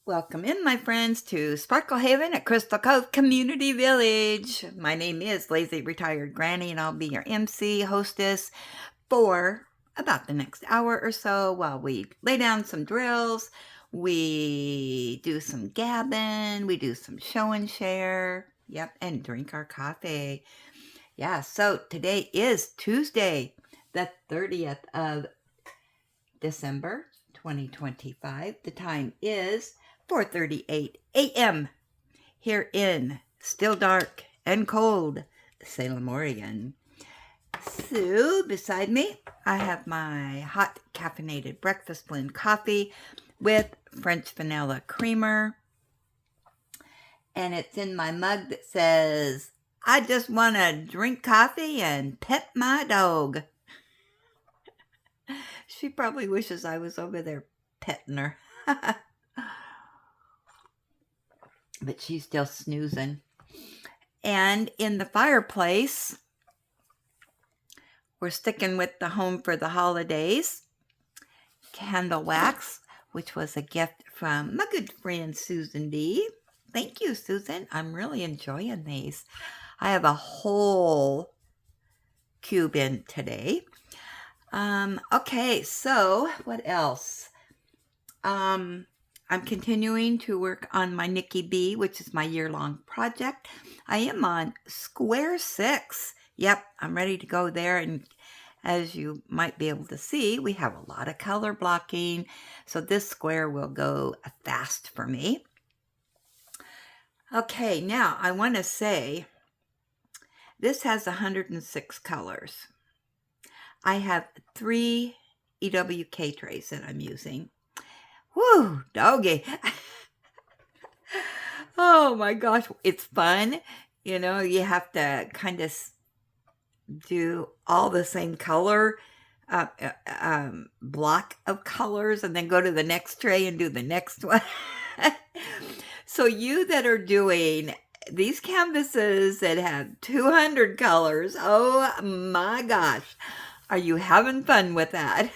Welcome in, my friends, to Sparkle Haven at Crystal Cove Community Village. My name is Lazy Retired Granny, and I'll be your MC hostess for about the next hour or so while we lay down some drills, we do some gabbing, we do some show and share, and drink our coffee. Yeah, so today is Tuesday, the 30th of December, 2025. The time is 4:38 a.m. here in still dark and cold Salem, Oregon. So beside me, I have my hot caffeinated breakfast blend coffee with French vanilla creamer. And it's in my mug that says, "I just want to drink coffee and pet my dog." She probably wishes I was over there petting her. But she's still snoozing. And in the fireplace, we're sticking with the home for the holidays candle wax, which was a gift from my good friend Susan D. Thank you, Susan. I'm really enjoying these. I have a whole cube in today. Okay, so what else? I'm continuing to work on my Nicky B, which is my year-long project. I am on square 6. Yep, I'm ready to go there, and as you might be able to see, we have a lot of color blocking, so this square will go fast for me. Okay, now I want to say this has 106 colors. I have 3 EWK trays that I'm using. Woo, doggy. Oh my gosh, it's fun. You know, you have to kind of do all the same color block of colors and then go to the next tray and do the next one. So you that are doing these canvases that have 200 colors, oh my gosh, are you having fun with that?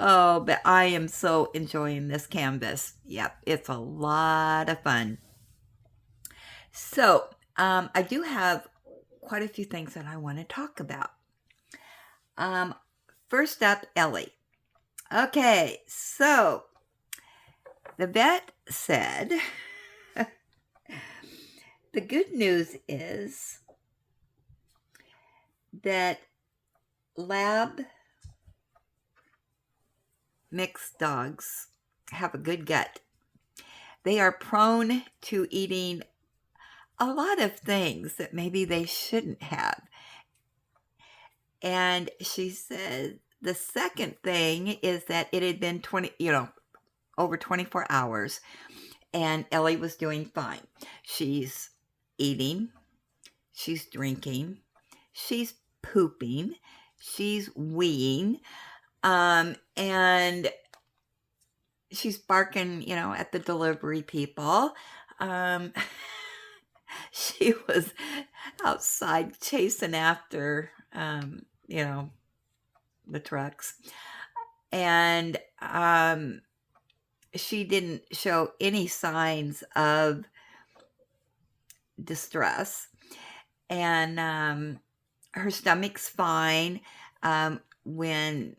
Oh, but I am so enjoying this canvas. Yep, it's a lot of fun. So, I do have quite a few things that I want to talk about. First up, Ellie. Okay, so the vet said the good news is that lab mixed dogs have a good gut. They are prone to eating a lot of things that maybe they shouldn't have. And she said the second thing is that it had been over 24 hours and Ellie was doing fine. She's eating, she's drinking, she's pooping, she's weeing, and she's barking, at the delivery people. She was outside chasing after, the trucks. And she didn't show any signs of distress. And her stomach's fine. When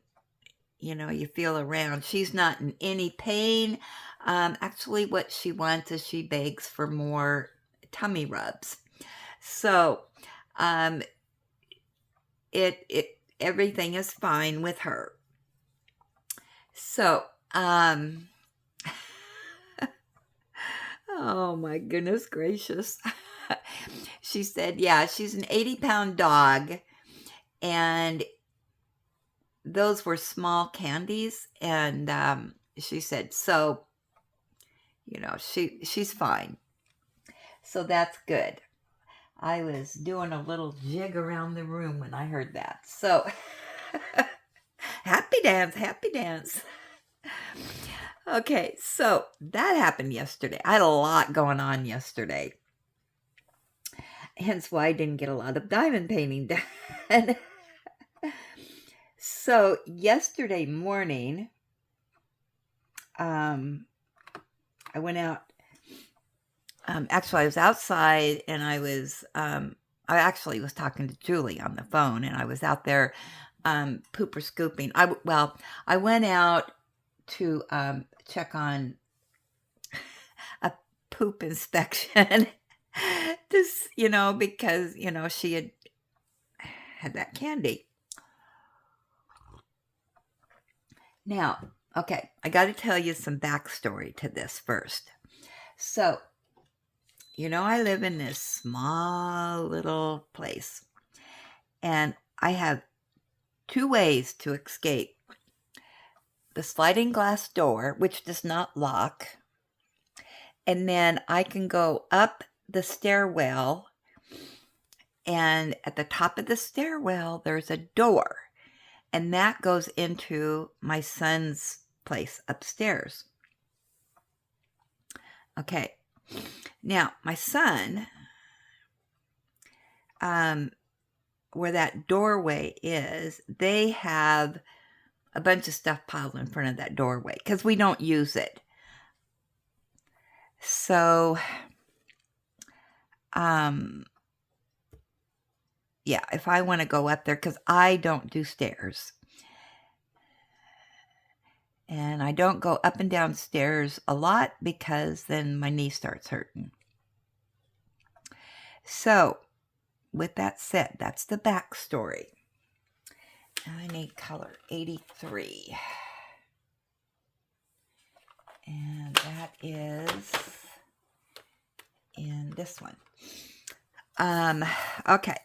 you feel around, she's not in any pain. Actually, what she wants is she begs for more tummy rubs. So, everything is fine with her. So, oh my goodness gracious. She said, yeah, she's an 80-pound dog, and those were small candies, and she said, so, she's fine. So that's good. I was doing a little jig around the room when I heard that. So, happy dance. Okay, so that happened yesterday. I had a lot going on yesterday. Hence why I didn't get a lot of diamond painting done. So yesterday morning, I went out. Actually, I was outside, and I actually was talking to Julie on the phone, and I was out there pooper scooping. I went out to check on a poop inspection. Just, because, she had that candy. Now, okay, I got to tell you some backstory to this first. So, I live in this small little place, and I have two ways to escape. The sliding glass door, which does not lock, and then I can go up the stairwell, and at the top of the stairwell, there's a door, and that goes into my son's place upstairs. Okay. Now, my son, where that doorway is, they have a bunch of stuff piled in front of that doorway because we don't use it. So, yeah, if I want to go up there, because I don't do stairs. And I don't go up and down stairs a lot because then my knee starts hurting. So, with that said, that's the backstory. I need color 83. And that is in this one. Okay.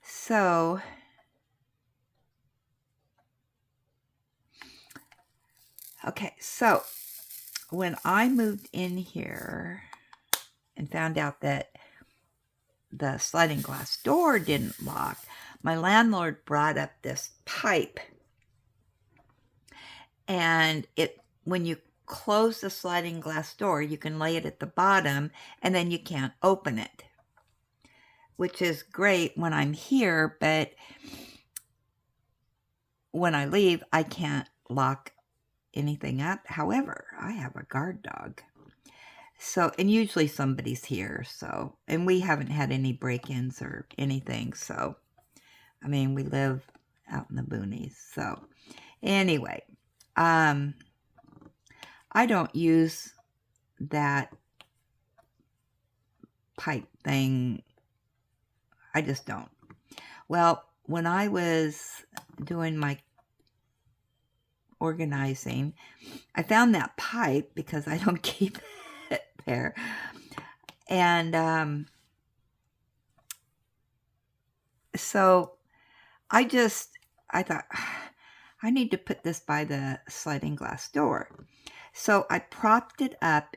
So, when I moved in here and found out that the sliding glass door didn't lock, my landlord brought up this pipe. And when you close the sliding glass door, you can lay it at the bottom and then you can't open it, which is great when I'm here, but when I leave, I can't lock anything up. However, I have a guard dog. So, and usually somebody's here, and we haven't had any break-ins or anything, so, we live out in the boonies, so, anyway, I don't use that pipe thing, I just don't. Well, when I was doing my organizing, I found that pipe because I don't keep it there. And so I thought, I need to put this by the sliding glass door. So I propped it up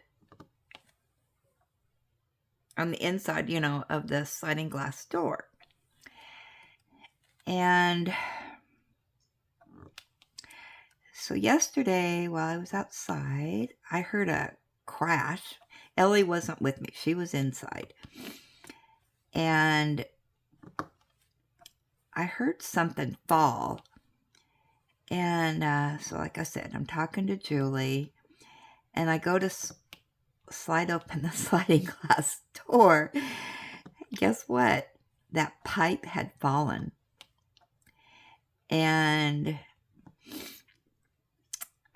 on the inside, of the sliding glass door. And so yesterday, while I was outside, I heard a crash. Ellie wasn't with me. She was inside. And I heard something fall. And so like I said, I'm talking to Julie. And I go to slide open the sliding glass door. Guess what? That pipe had fallen. And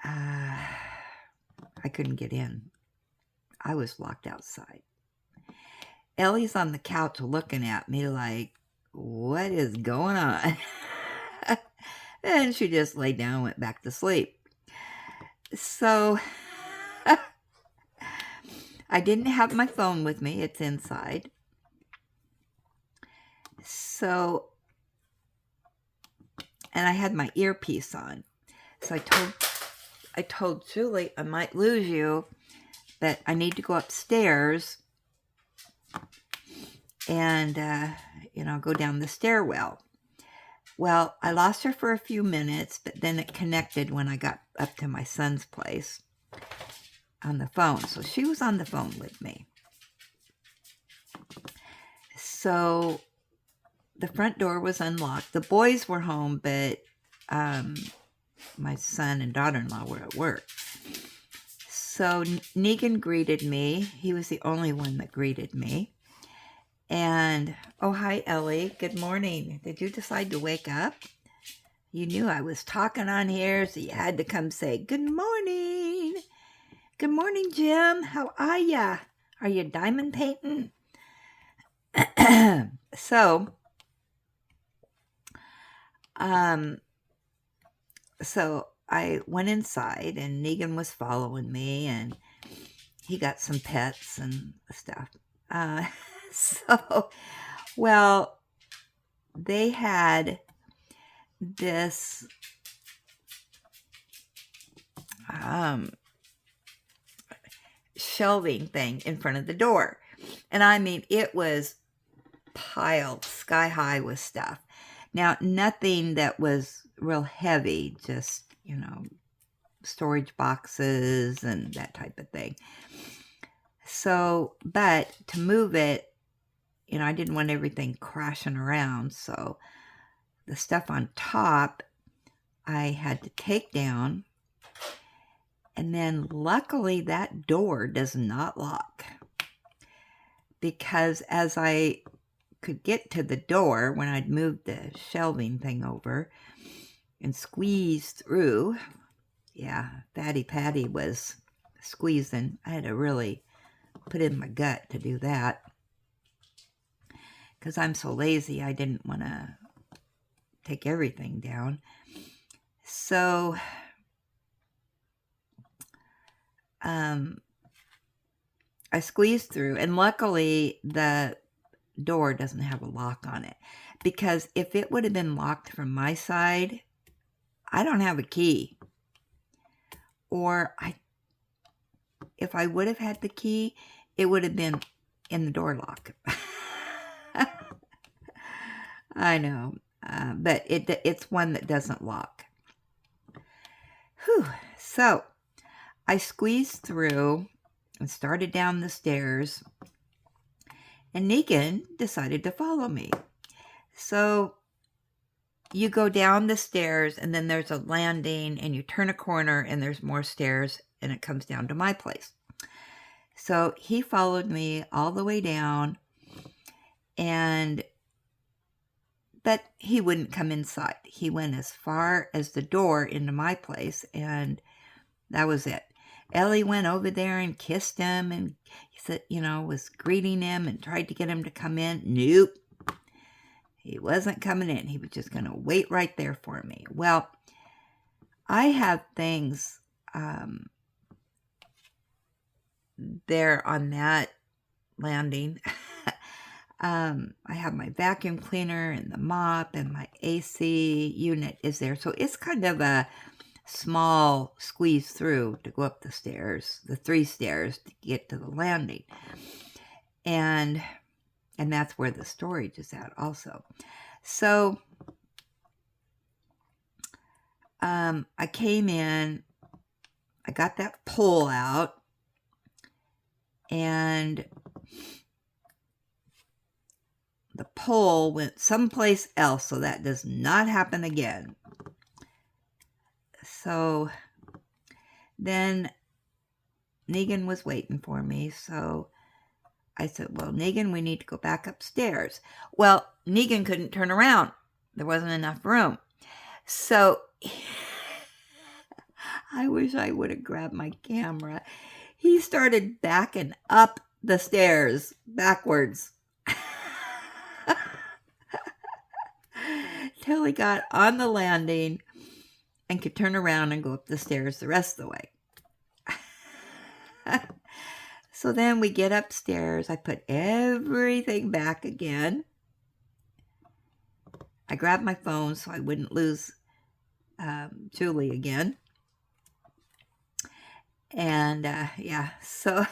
I couldn't get in. I was locked outside. Ellie's on the couch looking at me like, what is going on? And she just laid down and went back to sleep. So I didn't have my phone with me. It's inside. So, and I had my earpiece on. So I told Julie, I might lose you, but I need to go upstairs and, go down the stairwell. Well, I lost her for a few minutes, but then it connected when I got up to my son's place on the phone. So she was on the phone with me. So the front door was unlocked. The boys were home, but my son and daughter-in-law were at work. So Negan greeted me. He was the only one that greeted me. And, oh, hi, Ellie. Good morning. Did you decide to wake up? You knew I was talking on here, so you had to come say, good morning. Good morning, Jim. How are ya? Are you diamond painting? So I went inside, and Negan was following me, and he got some pets and stuff. Well, they had this shelving thing in front of the door. And I mean, it was piled sky high with stuff. Now, nothing that was real heavy, just, storage boxes and that type of thing. So, but to move it, I didn't want everything crashing around. So the stuff on top, I had to take down. And then luckily that door does not lock. Because as I could get to the door when I'd moved the shelving thing over and squeezed through, yeah, Fatty Patty was squeezing. I had to really put in my gut to do that. Because I'm so lazy, I didn't want to take everything down. So, I squeezed through, and luckily the door doesn't have a lock on it. Because if it would have been locked from my side, I don't have a key. Or if I would have had the key, it would have been in the door lock. I know, but it's one that doesn't lock. Whew. So I squeezed through and started down the stairs, and Negan decided to follow me. So you go down the stairs, and then there's a landing, and you turn a corner, and there's more stairs, and it comes down to my place. So he followed me all the way down, but he wouldn't come inside. He went as far as the door into my place, and that was it. Ellie went over there and kissed him, and he said, was greeting him and tried to get him to come in. Nope. He wasn't coming in. He was just going to wait right there for me. Well, I have things there on that landing. I have my vacuum cleaner and the mop, and my AC unit is there. So it's kind of a small squeeze through to go up the stairs, the 3 stairs to get to the landing. And that's where the storage is at also. So I came in, I got that pole out, and the pole went someplace else, so that does not happen again. So then Negan was waiting for me, so I said, well, Negan, we need to go back upstairs. Well, Negan couldn't turn around. There wasn't enough room. So I wish I would have grabbed my camera. He started backing up the stairs backwards till he got on the landing and could turn around and go up the stairs the rest of the way. So then we get upstairs. I put everything back again. I grabbed my phone so I wouldn't lose Julie again. And so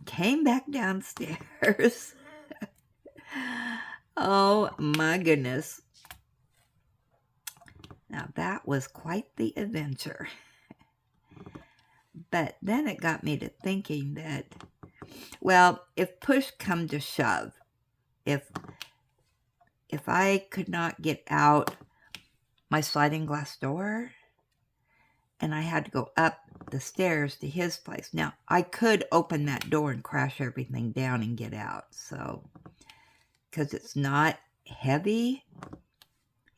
came back downstairs. Oh my goodness. Now that was quite the adventure. But then it got me to thinking that, well, if push come to shove, if I could not get out my sliding glass door, and I had to go up the stairs to his place. Now, I could open that door and crash everything down and get out, so, because it's not heavy.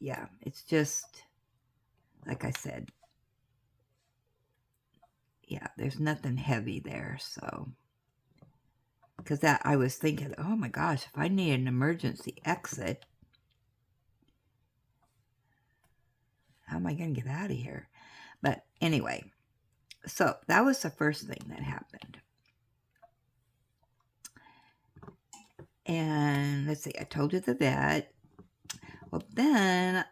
Yeah, it's just, like I said, yeah, there's nothing heavy there, so, because that, I was thinking, oh my gosh, if I need an emergency exit, how am I going to get out of here? But anyway, so that was the first thing that happened. And let's see, I told you the vet. Well, then,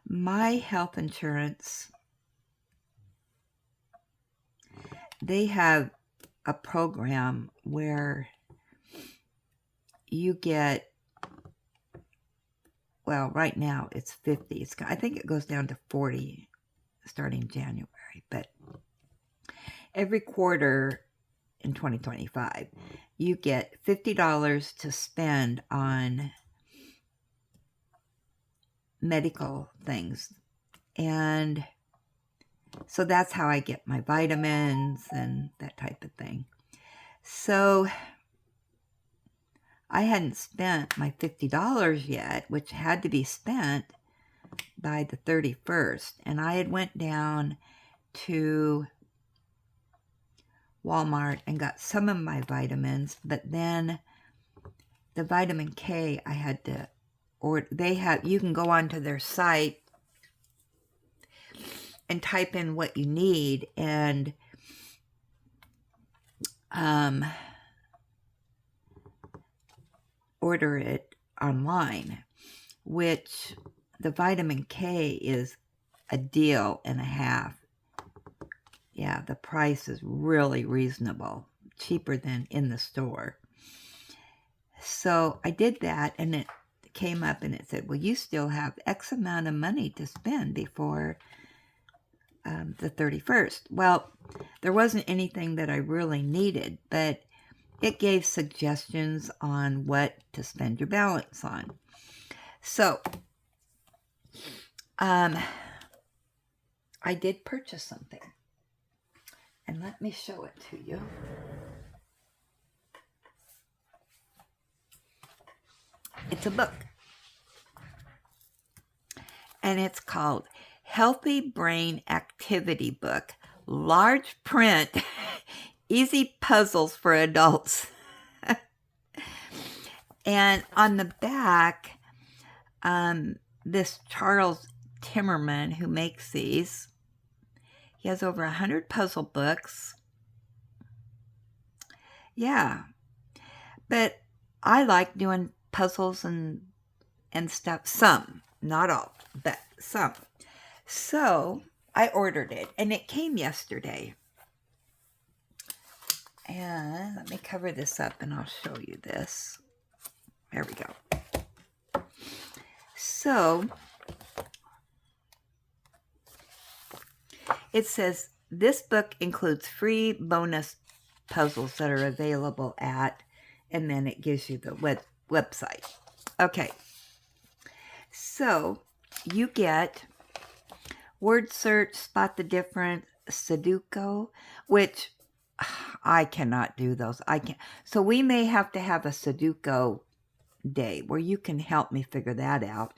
my health insurance, they have a program where you get, well, right now it's 50. I think it goes down to 40 starting January, but every quarter in 2025, you get $50 to spend on medical things. And so that's how I get my vitamins and that type of thing. So I hadn't spent my $50 yet, which had to be spent by the 31st. And I had went down to Walmart and got some of my vitamins, but then the vitamin K I had to order. You can go onto their site and type in what you need and order it online, which the vitamin K is a deal and a half. Yeah, the price is really reasonable, cheaper than in the store. So I did that, and it came up and it said, well, you still have X amount of money to spend before the 31st. Well, there wasn't anything that I really needed, but it gave suggestions on what to spend your balance on. So I did purchase something. And let me show it to you. It's a book. And it's called Healthy Brain Activity Book. Large print. Easy puzzles for adults. And on the back, this Charles Timmerman, who makes these, he has over 100 puzzle books. Yeah. But I like doing puzzles and stuff. Some, not all, but some. So I ordered it, and it came yesterday. And let me cover this up, and I'll show you this. There we go. So it says, this book includes free bonus puzzles that are available at, and then it gives you the website. Okay. So you get word search, spot the difference, Sudoku, which I cannot do those. I can't. So we may have to have a Sudoku day where you can help me figure that out.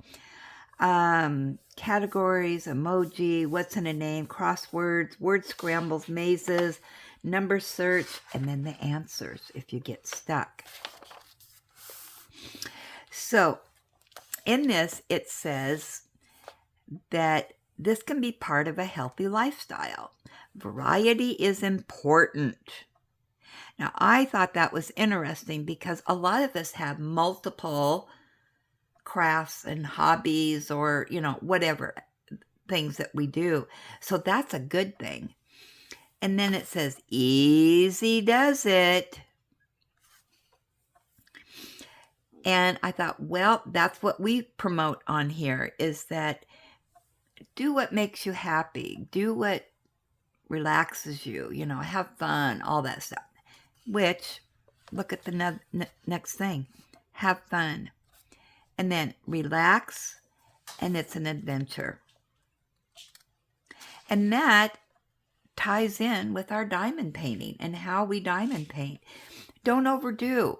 Categories, emoji, what's in a name, crosswords, word scrambles, mazes, number search, and then the answers if you get stuck. So in this, it says that this can be part of a healthy lifestyle. Variety is important. Now, I thought that was interesting because a lot of us have multiple crafts and hobbies or, whatever things that we do. So that's a good thing. And then it says, easy does it. And I thought, well, that's what we promote on here, is that do what makes you happy. Do what relaxes you, have fun, all that stuff. Which, look at the next thing. Have fun. And then relax, and it's an adventure. And that ties in with our diamond painting and how we diamond paint. Don't overdo.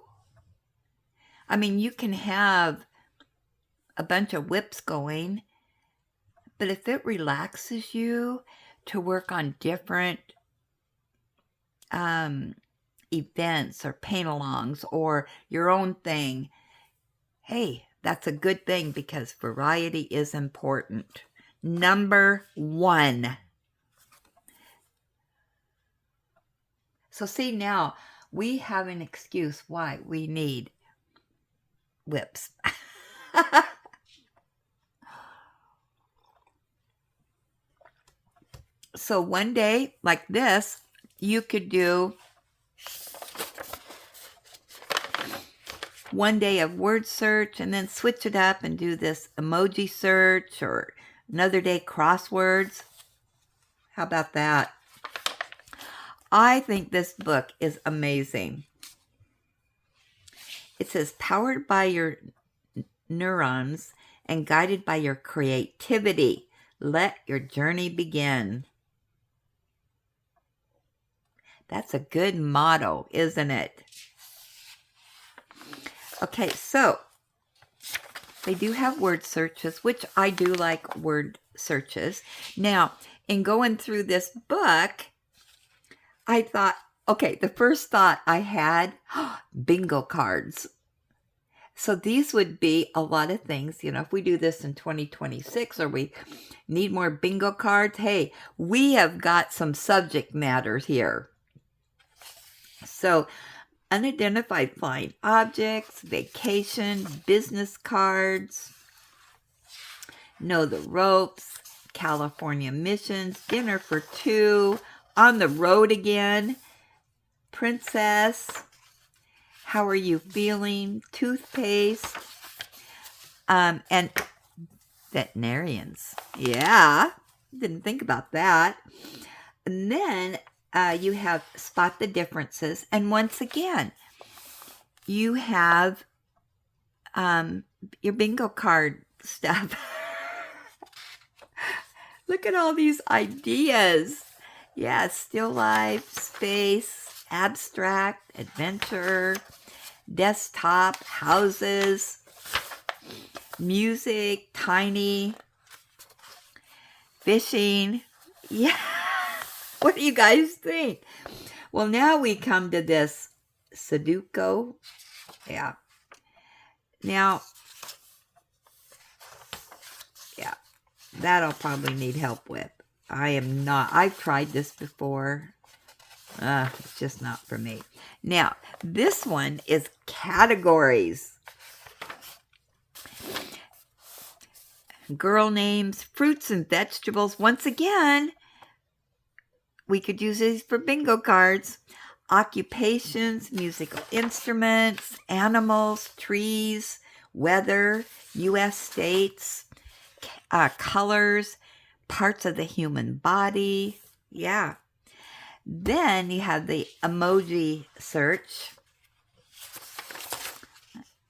I mean, you can have a bunch of whips going, but if it relaxes you to work on different events or paint-alongs or your own thing, hey, that's a good thing because variety is important. Number 1. So see, now we have an excuse why we need whips. So one day like this, you could do one day of word search and then switch it up and do this emoji search, or another day crosswords. How about that? I think this book is amazing. It says, powered by your neurons and guided by your creativity, let your journey begin. That's a good motto, isn't it? Okay, so they do have word searches, which I do like word searches. Now, in going through this book, I thought, okay, the first thought I had, bingo cards. So these would be a lot of things. You know, if we do this in 2026 or we need more bingo cards, hey, we have got some subject matters here. So unidentified flying objects, vacation, business cards, know the ropes, California missions, dinner for 2, on the road again, princess, how are you feeling, toothpaste, and veterinarians. Yeah, didn't think about that. And then you have spot the differences. And once again, you have your bingo card stuff. Look at all these ideas. Yeah, still life, space, abstract, adventure, desktop, houses, music, tiny, fishing. Yeah. What do you guys think? Well, now we come to this Sudoku. Yeah. Now, yeah, that I'll probably need help with. I've tried this before. It's just not for me. Now, this one is categories. Girl names, fruits and vegetables. Once again, we could use these for bingo cards. Occupations, musical instruments, animals, trees, weather, U.S. states, colors, parts of the human body. Yeah. Then you have the emoji search.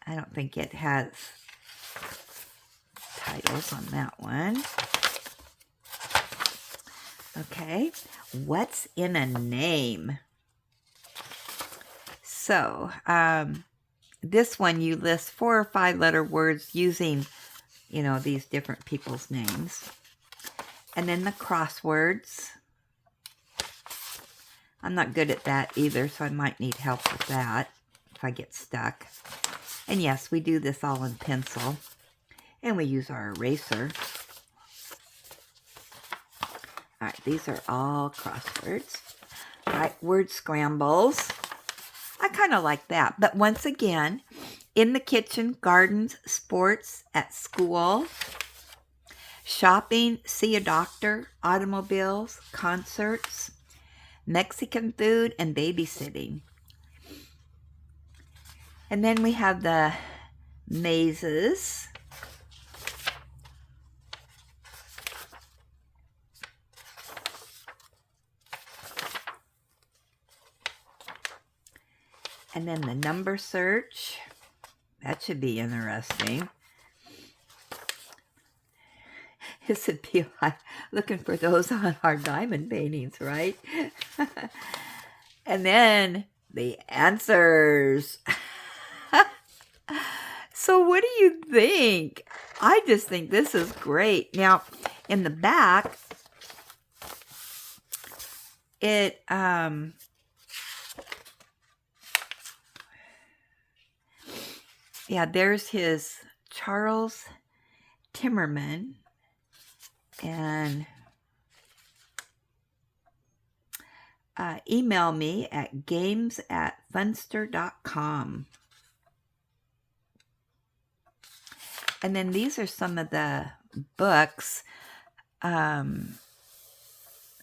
I don't think it has titles on that one. Okay. What's in a name? So, this one you list 4 or 5 letter words using, these different people's names. And then the crosswords. I'm not good at that either, so I might need help with that if I get stuck. And yes, we do this all in pencil. And we use our eraser. All right, these are all crosswords. All right, word scrambles. I kind of like that. But once again, in the kitchen, gardens, sports, at school, shopping, see a doctor, automobiles, concerts, Mexican food, and babysitting. And then we have the mazes. And then the number search. That should be interesting. This would be like looking for those on our diamond paintings, right? And then the answers. So what do you think? I just think this is great. Now, in the back, it there's his Charles Timmerman, and email me at games@funster.com. And then these are some of the books.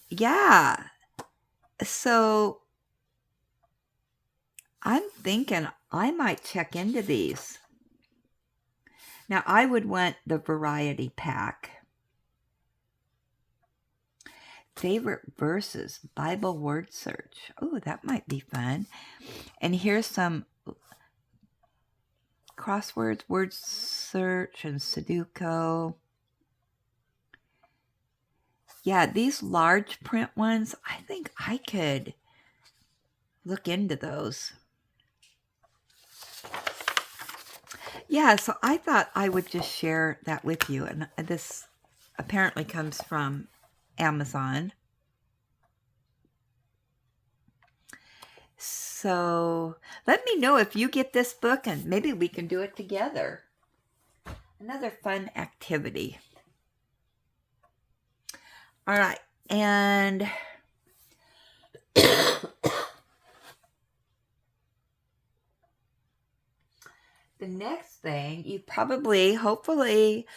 Yeah. So I'm thinking I might check into these. Now, I would want the variety pack. Favorite verses, Bible word search. Oh, that might be fun. And here's some crosswords, word search, and Sudoku. Yeah, these large print ones, I think I could look into those. Yeah, so I thought I would just share that with you. And this apparently comes from Amazon. So let me know if you get this book, and maybe we can do it together. Another fun activity. All right, and the next thing you probably, hopefully,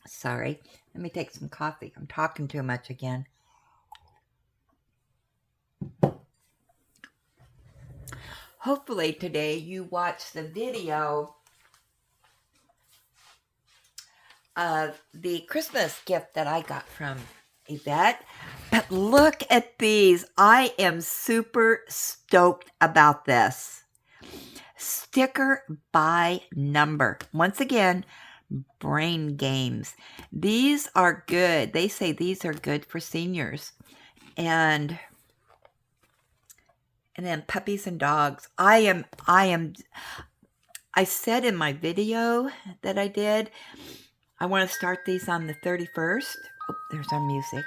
sorry, let me take some coffee. I'm talking too much again. Hopefully today you watched the video of the Christmas gift that I got from Yvette. But look at these. I am super stoked about this. Sticker by number. Once again, brain games. These are good. They say these are good for seniors. And then puppies and dogs. I said in my video that I did, I want to start these on the 31st. Oh, there's our music.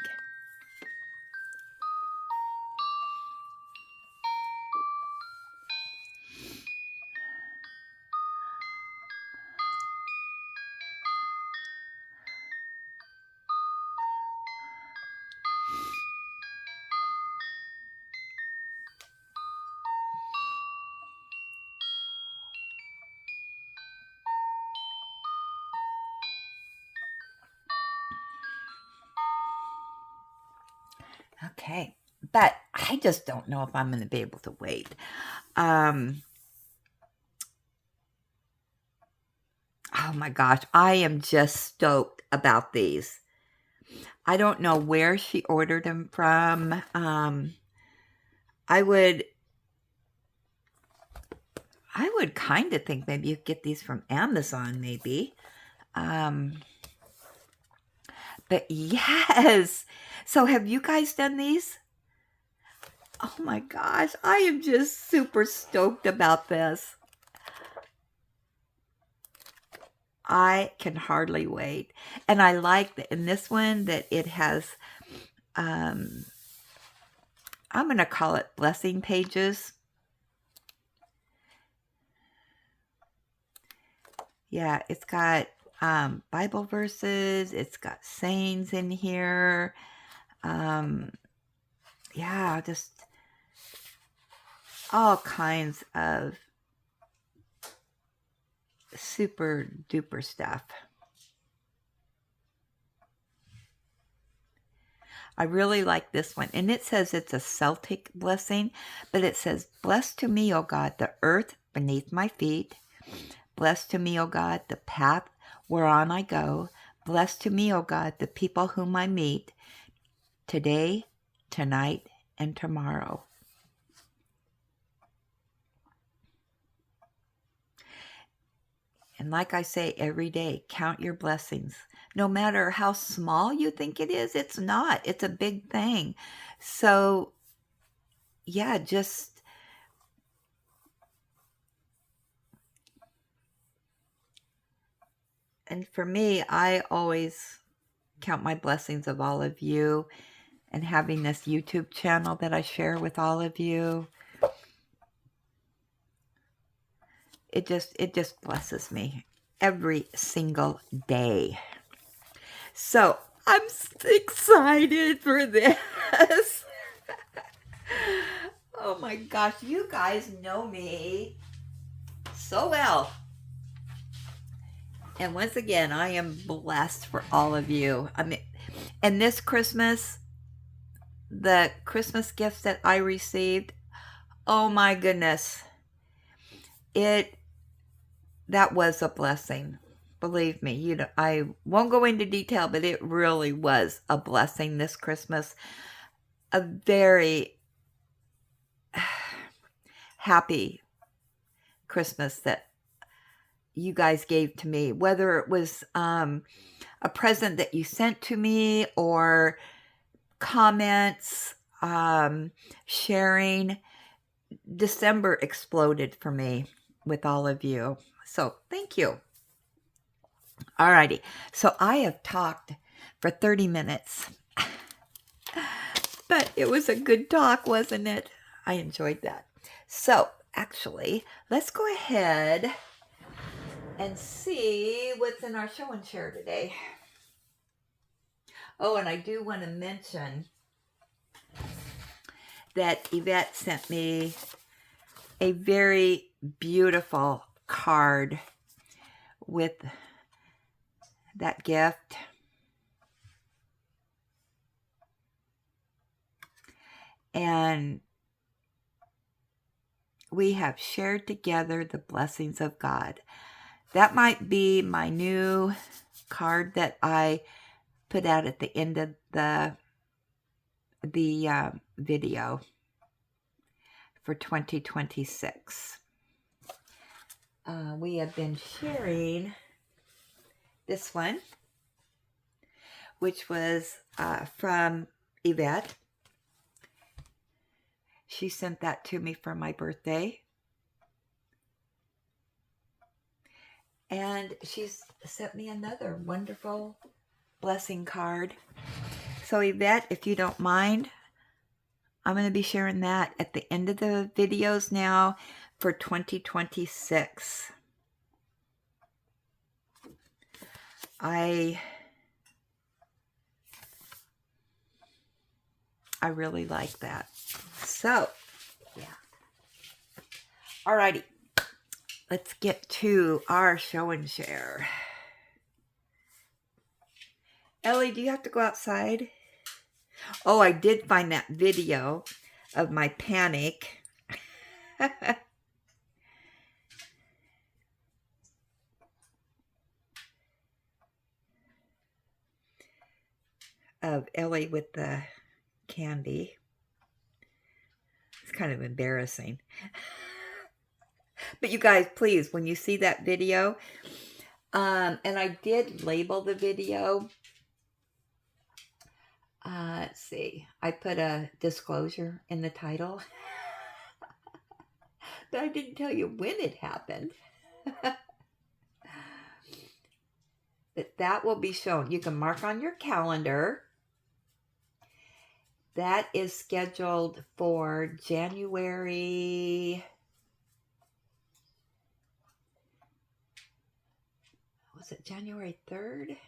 Okay, but I just don't know if I'm going to be able to wait. Oh my gosh, I am just stoked about these. I don't know where she ordered them from. I would kind of think maybe you could get these from Amazon, maybe. But yes. So have you guys done these? Oh my gosh, I am just super stoked about this. I can hardly wait. And I like that in this one that it has, I'm going to call it blessing pages. Yeah, it's got Bible verses. It's got sayings in here. Yeah, just all kinds of super duper stuff. I really like this one. And it says it's a Celtic blessing, but it says, "Bless to me, O God, the earth beneath my feet. Bless to me, O God, the path whereon I go. Bless to me, O God, the people whom I meet today, tonight, and tomorrow." And like I say every day, count your blessings. No matter how small you think it is, it's not. It's a big thing. So, yeah, just and for me, I always count my blessings of all of you and having this YouTube channel that I share with all of you. It just blesses me every single day. So I'm excited for this. Oh my gosh, you guys know me so well. And once again, I am blessed for all of you. I mean, and this Christmas, the Christmas gifts that I received, oh my goodness, that was a blessing. Believe me, I won't go into detail, but it really was a blessing this Christmas. A very happy Christmas that you guys gave to me, whether it was a present that you sent to me or comments, sharing. December exploded for me with all of you. So thank you. Alrighty. So I have talked for 30 minutes. But it was a good talk, wasn't it? I enjoyed that. So actually, let's go ahead and see what's in our show and share today. Oh, and I do want to mention that Yvette sent me a very beautiful card with that gift. And we have shared together the blessings of God. That might be my new card that I put out at the end of the video for 2026. We have been sharing this one, which was from Yvette. She sent that to me for my birthday. And she's sent me another wonderful blessing card. So Yvette, if you don't mind, I'm going to be sharing that at the end of the videos now for 2026. I really like that. So, yeah. Alrighty. Let's get to our show and share. Ellie, do you have to go outside? Oh, I did find that video of my panic. Of Ellie with the candy. It's kind of embarrassing. But you guys, please, when you see that video, and I did label the video. Let's see. I put a disclosure in the title. But I didn't tell you when it happened. But that will be shown. You can mark on your calendar. That is scheduled for January. Was it January 3rd? Let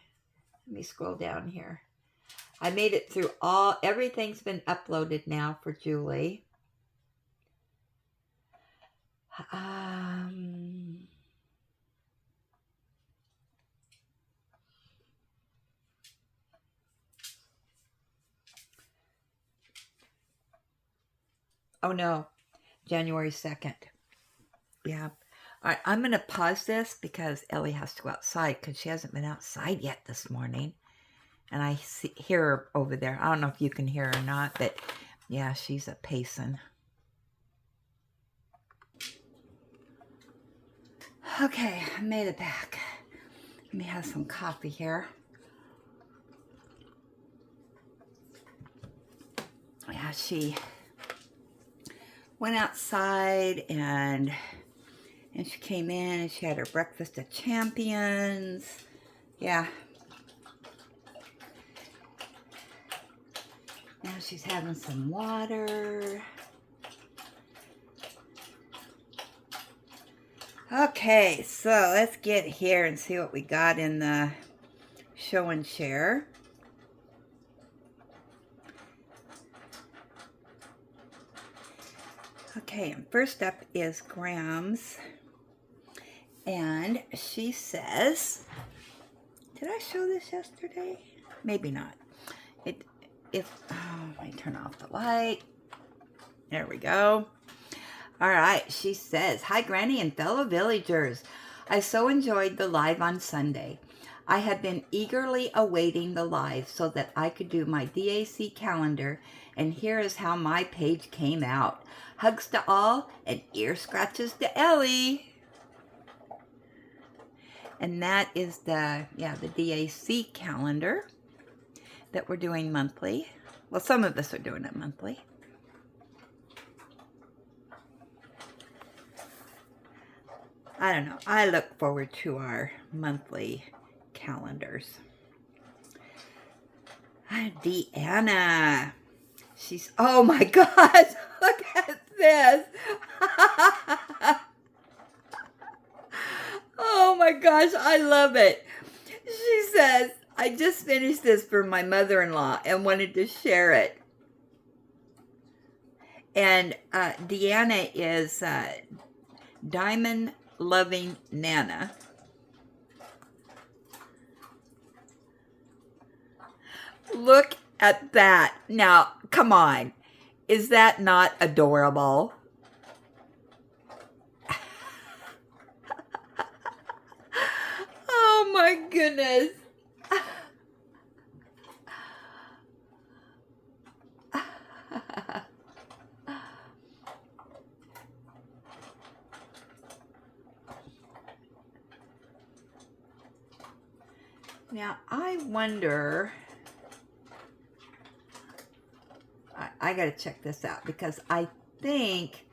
me scroll down here. I made it through everything's been uploaded now for Julie. Oh no, January 2nd. Yeah. All right, I'm going to pause this because Ellie has to go outside because she hasn't been outside yet this morning. And I hear her over there. I don't know if you can hear her or not, but yeah, she's a pacing. Okay, I made it back. Let me have some coffee here. Yeah, she went outside and she came in and she had her breakfast of champions. Yeah. Now she's having some water. Okay, so let's get here and see what we got in the show and share. Okay, and first up is Grams. And she says, did I show this yesterday? Maybe not. Let me turn off the light. There we go. All right, she says, hi Granny and fellow villagers. I so enjoyed the live on Sunday. I have been eagerly awaiting the live so that I could do my DAC calendar, and here is how my page came out. Hugs to all and ear scratches to Ellie. And that is the DAC calendar that we're doing monthly. Well, some of us are doing it monthly. I don't know. I look forward to our monthly calendars. Deanna. She's, oh my gosh, look at this. Oh my gosh, I love it. She says, I just finished this for my mother-in-law and wanted to share it. And Deanna is Diamond Loving Nana. Look at that. Now, come on. Is that not adorable? Oh my goodness. Now, I wonder, I got to check this out because I think,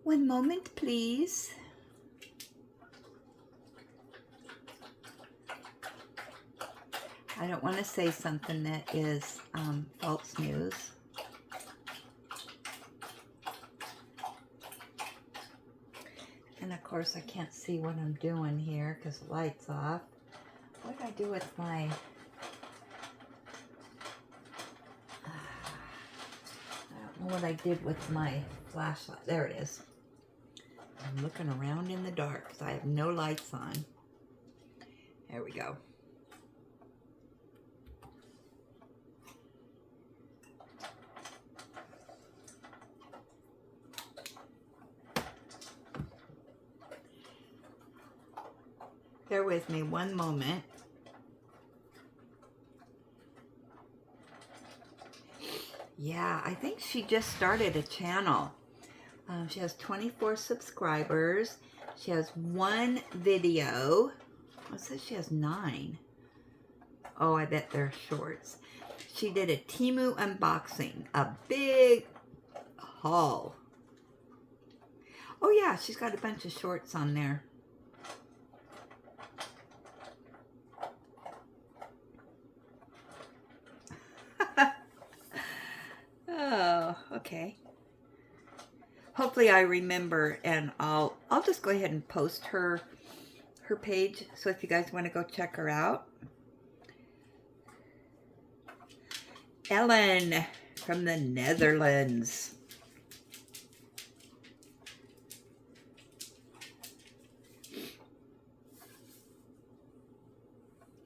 one moment please. I don't want to say something that is false news. And of course I can't see what I'm doing here because the light's off. What did I do with my... I don't know what I did with my flashlight. There it is. I'm looking around in the dark because I have no lights on. There we go. Bear with me one moment. Yeah, I think she just started a channel. She has 24 subscribers. She has one video. It says she has 9. Oh, I bet they're shorts. She did a Temu unboxing, a big haul. Oh yeah, she's got a bunch of shorts on there. Oh, okay. Hopefully I remember, and I'll just go ahead and post her page. So if you guys want to go check her out. Ellen from the Netherlands.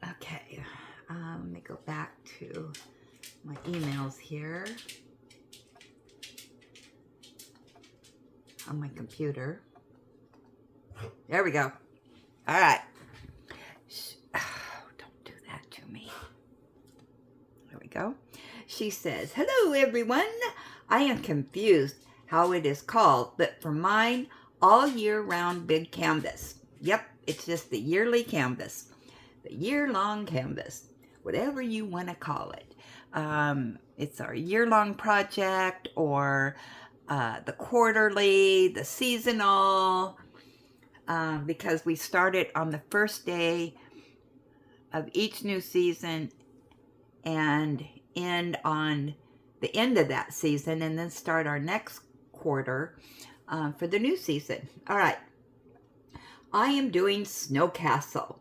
Okay, let me go back to my emails here on my computer. There we go. All right. Oh, don't do that to me. There we go. She says, hello everyone. I am confused. how it is called, but for mine, all year round big canvas. Yep, it's just the yearly canvas, the year-long canvas, whatever you want to call it. It's our year-long project, or the quarterly, the seasonal, because we start it on the first day of each new season and end on the end of that season, and then start our next quarter for the new season. All right. I am doing Snow Castle.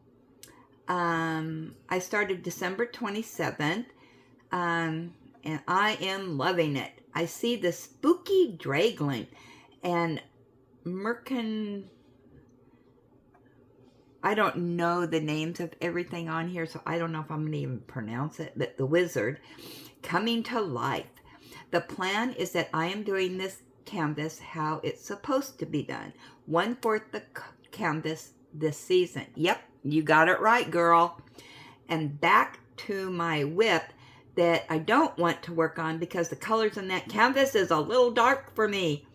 I started December 27th, and I am loving it. I see the spooky Dragling and Merkin. I don't know the names of everything on here, so I don't know if I'm going to even pronounce it, but the wizard coming to life. The plan is that I am doing this canvas how it's supposed to be done. 1/4 the canvas this season. Yep, you got it right, girl. And back to my whip that I don't want to work on because the colors in that canvas is a little dark for me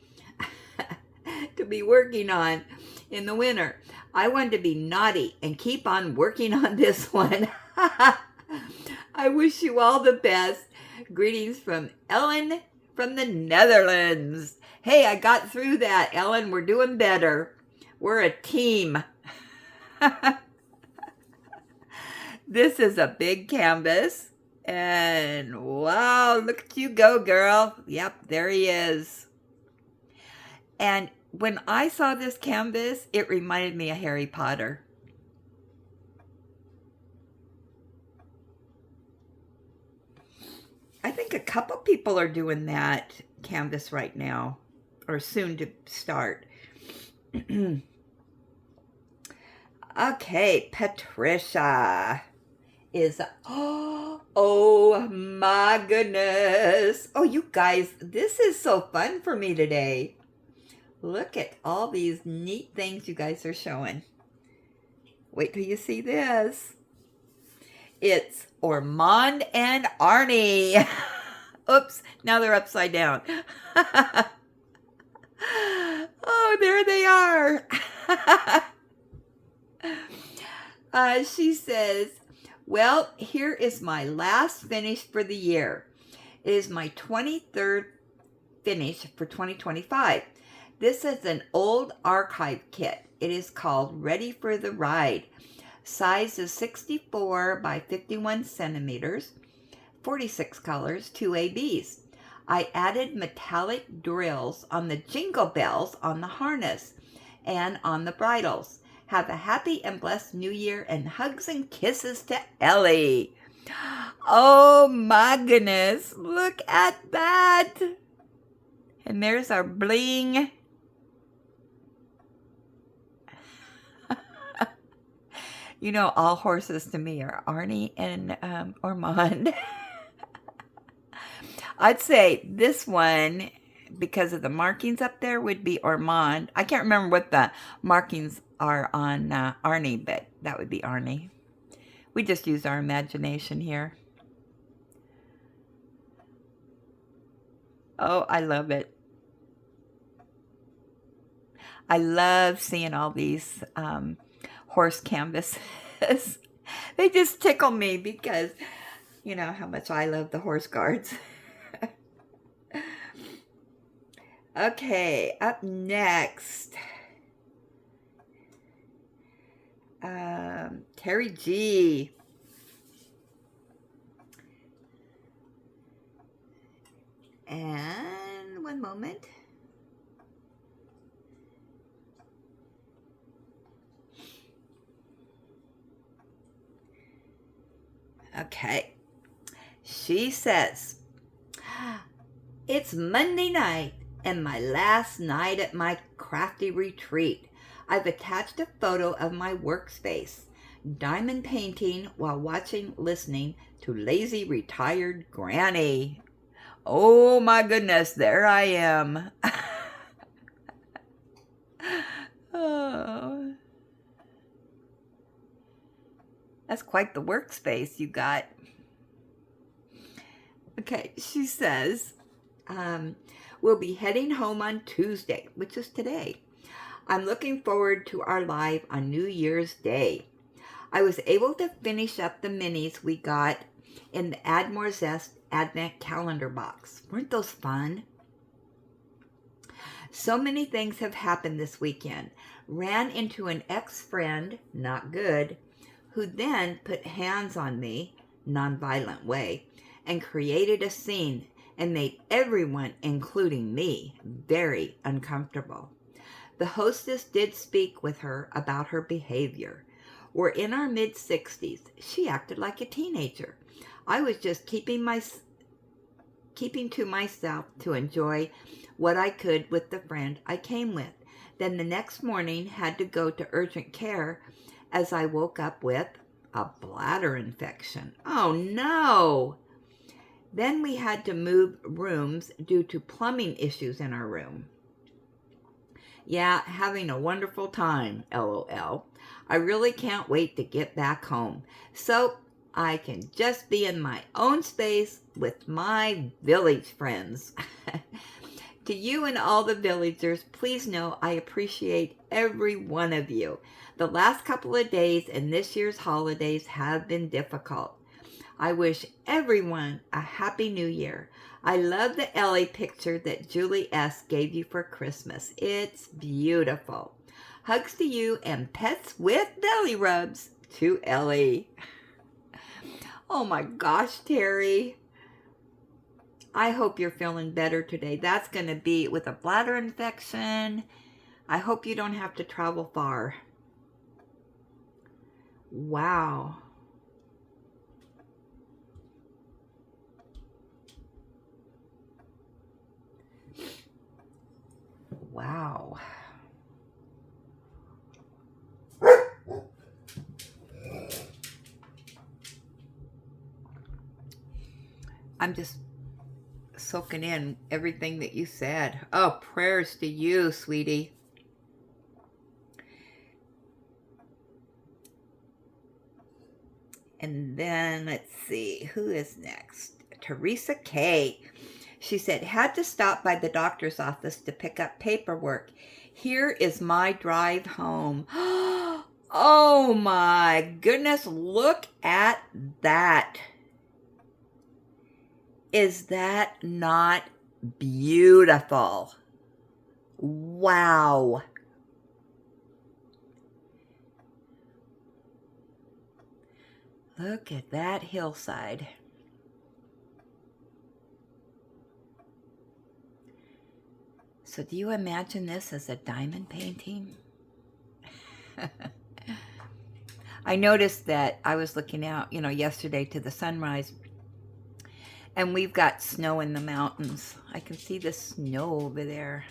to be working on in the winter. I wanted to be naughty and keep on working on this one. I wish you all the best. Greetings from Ellen from the Netherlands. Hey, I got through that, Ellen. We're doing better. We're a team. This is a big canvas. And wow, look at you go, girl. Yep, there he is. And when I saw this canvas, it reminded me of Harry Potter. I think a couple people are doing that canvas right now, or soon to start. Okay, Patricia is, oh my goodness. Oh, you guys, this is so fun for me today. Look at all these neat things you guys are showing. Wait till you see this. It's Ormond and Arnie. Oops, now they're upside down. Oh, there they are. She says, well, here is my last finish for the year. It is my 23rd finish for 2025. This is an old archive kit. It is called Ready for the Ride. Size is 64 by 51 centimeters, 46 colors, 2 ABs. I added metallic drills on the jingle bells on the harness and on the bridles. Have a happy and blessed new year, and hugs and kisses to Ellie. Oh my goodness, look at that. And there's our bling. You know, all horses to me are Arnie and Ormond. I'd say this one, because of the markings up there, would be Ormond. I can't remember what the markings are on Arnie, but that would be Arnie. We just use our imagination here. Oh, I love it. I love seeing all these horse canvases. They just tickle me because you know how much I love the horse guards. Okay, up next, Terry G. And one moment. Okay. She says, it's Monday night and my last night at my crafty retreat. I've attached a photo of my workspace, diamond painting while listening to Lazy Retired Granny. Oh my goodness, there I am. Oh. That's quite the workspace you got. Okay, she says, Um, we'll be heading home on Tuesday, which is today. I'm looking forward to our live on New Year's Day. I was able to finish up the minis we got in the Add More Zest Advent Calendar box. Weren't those fun? So many things have happened this weekend. Ran into an ex-friend, not good, who then put hands on me, nonviolent way, and created a scene and made everyone, including me, very uncomfortable. The hostess did speak with her about her behavior. We're in our mid-60s. She acted like a teenager. I was just keeping to myself to enjoy what I could with the friend I came with. Then the next morning had to go to urgent care as I woke up with a bladder infection. Oh no! Then we had to move rooms due to plumbing issues in our room. Yeah, having a wonderful time, LOL. I really can't wait to get back home, so I can just be in my own space with my village friends. To you and all the villagers, please know I appreciate every one of you. The last couple of days and this year's holidays have been difficult. I wish everyone a Happy New Year. I love the Ellie picture that Julie S. gave you for Christmas. It's beautiful. Hugs to you and pets with belly rubs to Ellie. Oh my gosh, Terry. I hope you're feeling better today. That's going to be with a bladder infection. I hope you don't have to travel far. Wow. Wow. I'm just soaking in everything that you said. Oh, prayers to you, sweetie. And then let's see, who is next? Teresa K. She said, had to stop by the doctor's office to pick up paperwork. Here is my drive home. Oh my goodness, look at that. Is that not beautiful? Wow. Look at that hillside. So do you imagine this as a diamond painting? I noticed that I was looking out, yesterday to the sunrise, and we've got snow in the mountains. I can see the snow over there.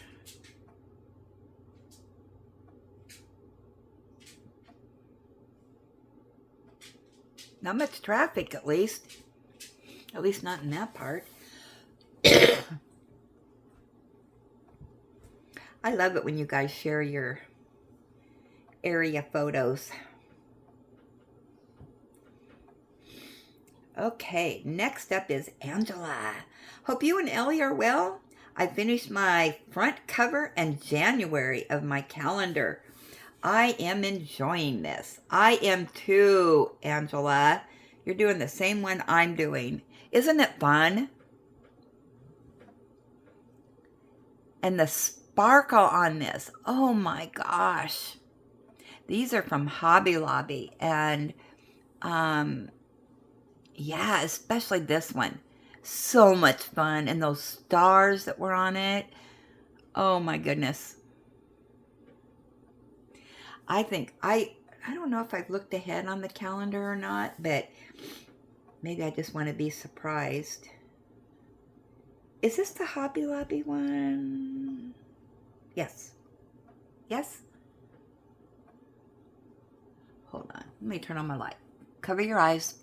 Not much traffic, at least. At least not in that part. I love it when you guys share your area photos. Okay, next up is Angela. Hope you and Ellie are well. I finished my front cover in January of my calendar. I am enjoying this. I am too, Angela. You're doing the same one I'm doing. Isn't it fun? And the sparkle on this. Oh my gosh. These are from Hobby Lobby. And yeah, especially this one. So much fun. And those stars that were on it. Oh my goodness. I think, I don't know if I've looked ahead on the calendar or not, but maybe I just want to be surprised. Is this the Hobby Lobby one? Yes. Yes? Hold on. Let me turn on my light. Cover your eyes.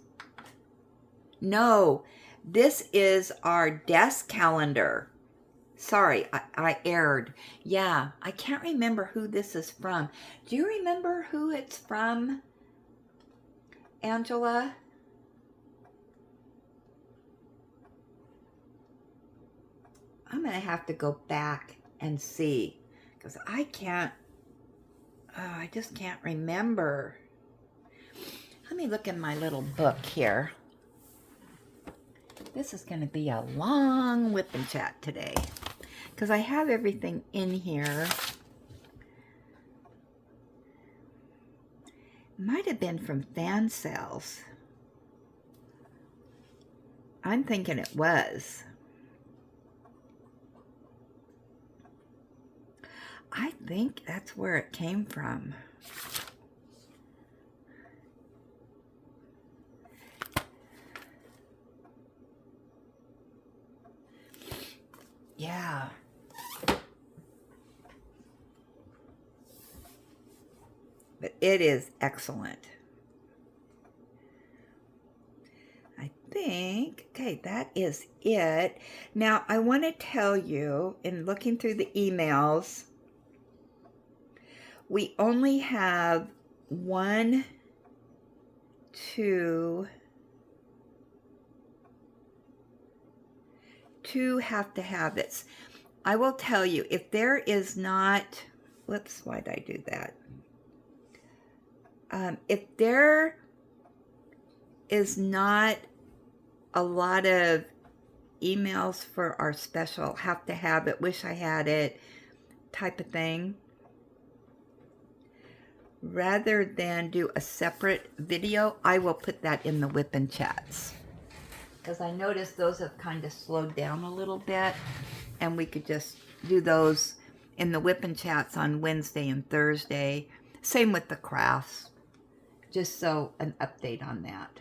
No, this is our desk calendar. Sorry, I erred. Yeah, I can't remember who this is from. Do you remember who it's from, Angela? I'm going to have to go back and see, because I can't, I just can't remember. Let me look in my little book here. This is going to be a long whip and chat today, because I have everything in here. Might have been from fan sales. I'm thinking it was. I think that's where it came from. Yeah. But it is excellent. I think, okay, that is it. Now, I want to tell you, in looking through the emails, we only have 1, 2 have-to-have-its. I will tell you, if there is not, whoops, why did I do that? If there is not a lot of emails for our special have-to-have-it, wish I had it type of thing, rather than do a separate video, I will put that in the whip and chats. Because I noticed those have kind of slowed down a little bit, and we could just do those in the whip and chats on Wednesday and Thursday. Same with the crafts. Just so an update on that.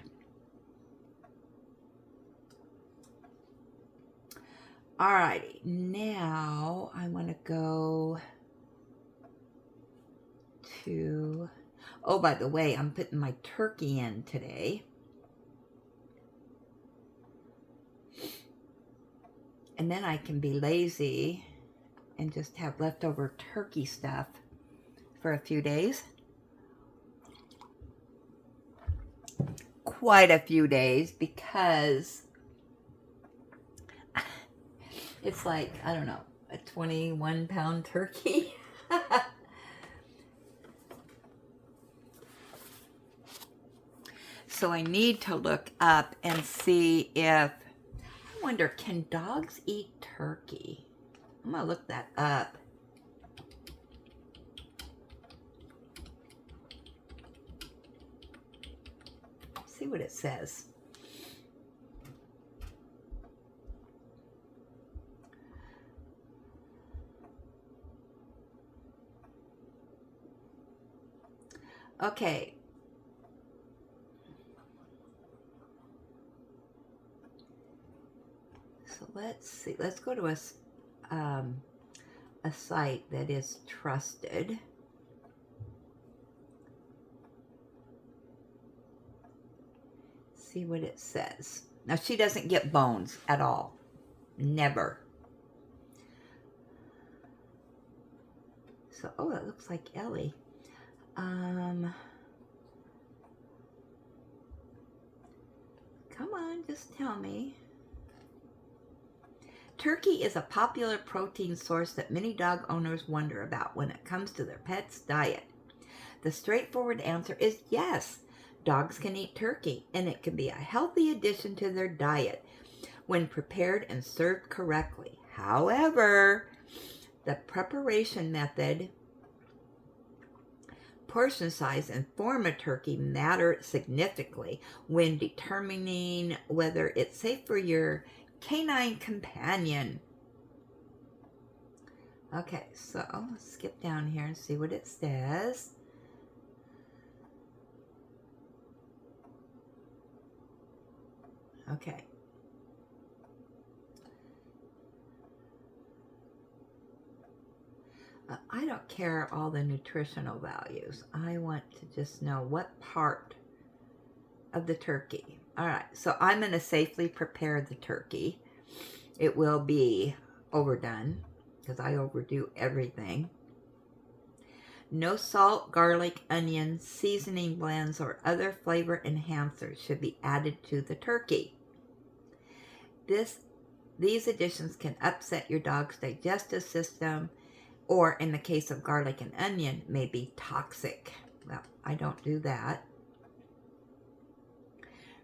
Alrighty, now I want to go to, oh, by the way, I'm putting my turkey in today. And then I can be lazy and just have leftover turkey stuff for a few days. Quite a few days, because it's like, I don't know, a 21-pound turkey. So I need to look up and see if, I wonder, can dogs eat turkey? I'm going to look that up. See what it says. Okay. So let's see. Let's go to a site that is trusted. See what it says. Now, she doesn't get bones at all. Never. So, oh, it looks like Ellie. Come on, just tell me. Turkey is a popular protein source that many dog owners wonder about when it comes to their pet's diet. The straightforward answer is yes. Dogs can eat turkey, and it can be a healthy addition to their diet when prepared and served correctly. However, the preparation method, portion size, and form of turkey matter significantly when determining whether it's safe for your canine companion. Okay, so let's skip down here and see what it says. Okay. I don't care all the nutritional values. I want to just know what part of the turkey. All right, so I'm going to safely prepare the turkey. It will be overdone because I overdo everything. No salt, garlic, onion, seasoning blends, or other flavor enhancers should be added to the turkey. This These additions can upset your dog's digestive system, or in the case of garlic and onion, may be toxic. Well, I don't do that.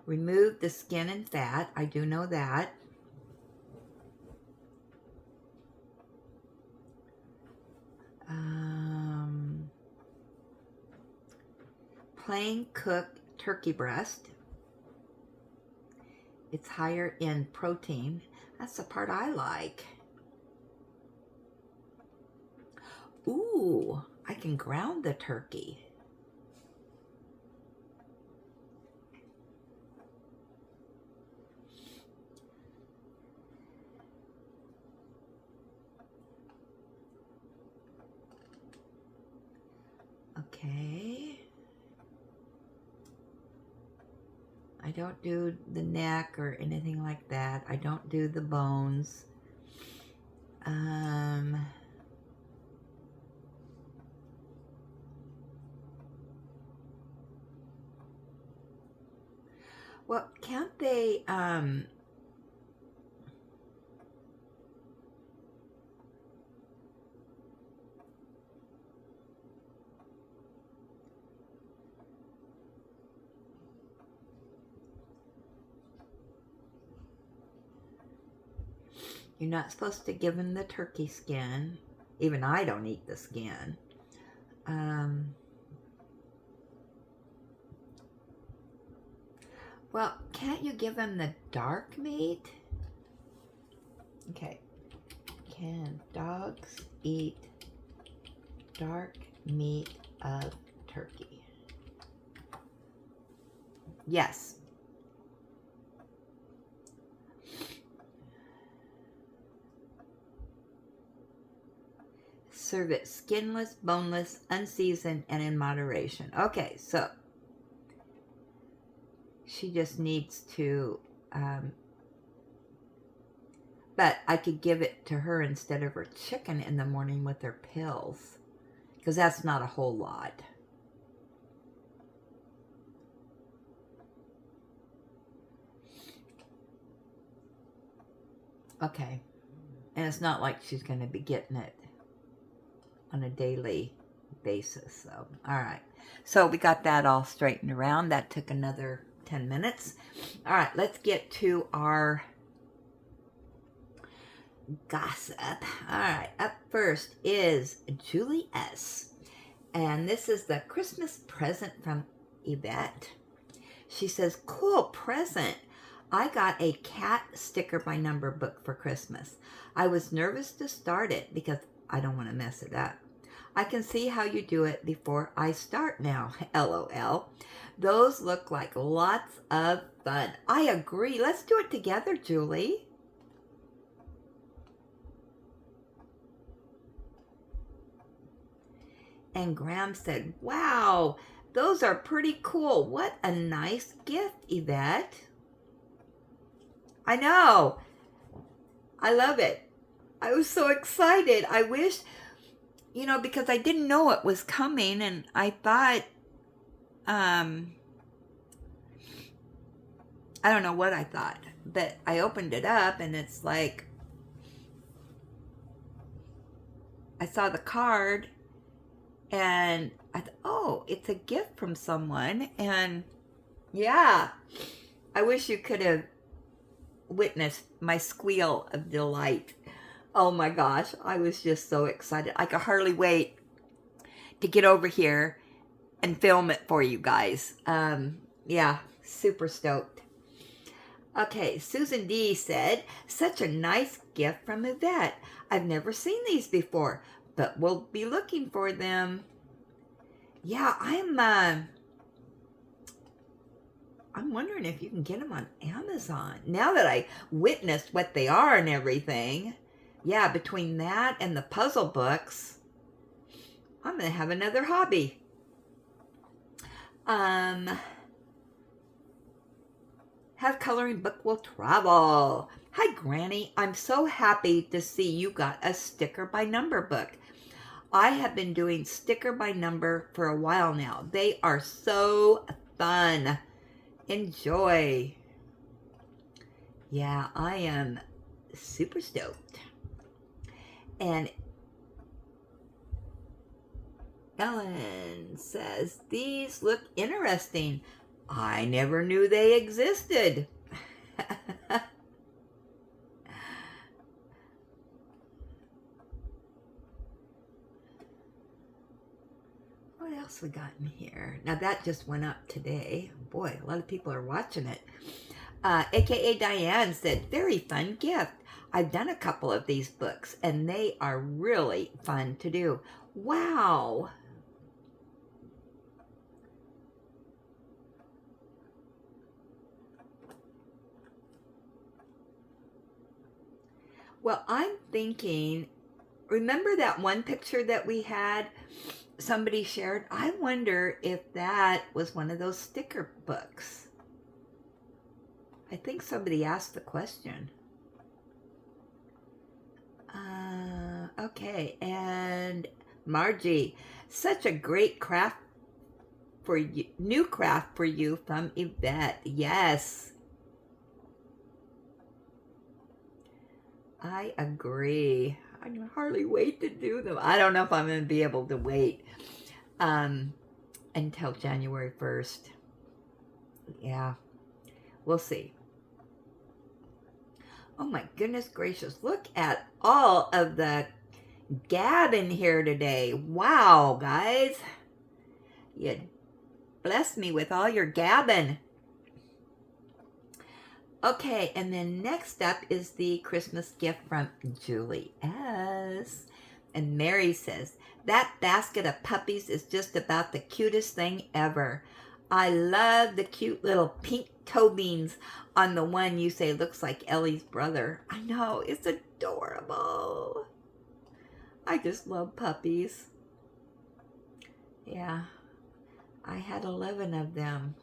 Remove the skin and fat. I do know that. Plain cooked turkey breast. It's higher in protein. That's the part I like. Ooh, I can ground the turkey. Okay. I don't do the neck or anything like that. I don't do the bones. Well, can't they, you're not supposed to give them the turkey skin. Even I don't eat the skin. Well, can't you give them the dark meat? Okay. Can dogs eat dark meat of turkey? Yes. Serve it skinless, boneless, unseasoned, and in moderation. Okay, so she just needs to, but I could give it to her instead of her chicken in the morning with her pills, because that's not a whole lot. Okay, and it's not like she's going to be getting it on a daily basis. So, all right. So we got that all straightened around. That took another 10 minutes. All right, let's get to our gossip. All right, up first is Julie S. And this is the Christmas present from Yvette. She says, cool present. I got a cat sticker by number book for Christmas. I was nervous to start it because I don't want to mess it up. I can see how you do it before I start now, LOL. Those look like lots of fun. I agree. Let's do it together, Julie. And Graham said, wow, those are pretty cool. What a nice gift, Yvette. I know. I love it. I was so excited. I wish, you know, because I didn't know it was coming, and I thought, I don't know what I thought, but I opened it up and it's like, I saw the card and I thought, oh, it's a gift from someone. And yeah, I wish you could have witnessed my squeal of delight. Oh my gosh, I was just so excited. I could hardly wait to get over here and film it for you guys. Yeah, super stoked. Okay, Susan D said, such a nice gift from Yvette. I've never seen these before, but we'll be looking for them. Yeah, I'm wondering if you can get them on Amazon. Now that I witnessed what they are and everything, yeah, between that and the puzzle books, I'm going to have another hobby. Have coloring book will travel. Hi, Granny. I'm so happy to see you got a sticker by number book. I have been doing sticker by number for a while now. They are so fun. Enjoy. Yeah, I am super stoked. And Ellen says, these look interesting. I never knew they existed. What else we got in here? Now that just went up today. Boy, a lot of people are watching it. AKA Diane said, very fun gift. I've done a couple of these books and they are really fun to do. Wow. Well, I'm thinking, remember that one picture that we had somebody shared? I wonder if that was one of those sticker books. I think somebody asked the question. Okay, and Margie, such a great craft for you, new craft for you from Yvette. Yes. I agree. I can hardly wait to do them. I don't know if I'm going to be able to wait until January 1st. Yeah, we'll see. Oh my goodness gracious. Look at all of the gab in here today. Wow, guys. You blessed me with all your gabbing. Okay, and then next up is the Christmas gift from Julie S. And Mary says, that basket of puppies is just about the cutest thing ever. I love the cute little pink toe beans on the one you say looks like Ellie's brother. I know, it's adorable. I just love puppies. Yeah, I had 11 of them.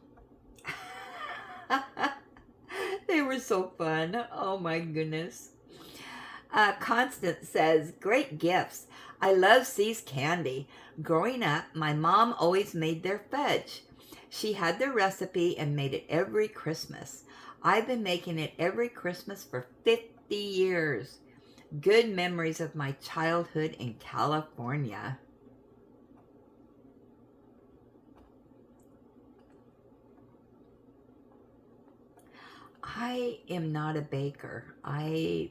They were so fun. Oh my goodness. Constance says, great gifts. I love C's candy. Growing up, my mom always made their fudge. She had the recipe and made it every Christmas. I've been making it every Christmas for 50 years. Good memories of my childhood in California. I am not a baker. I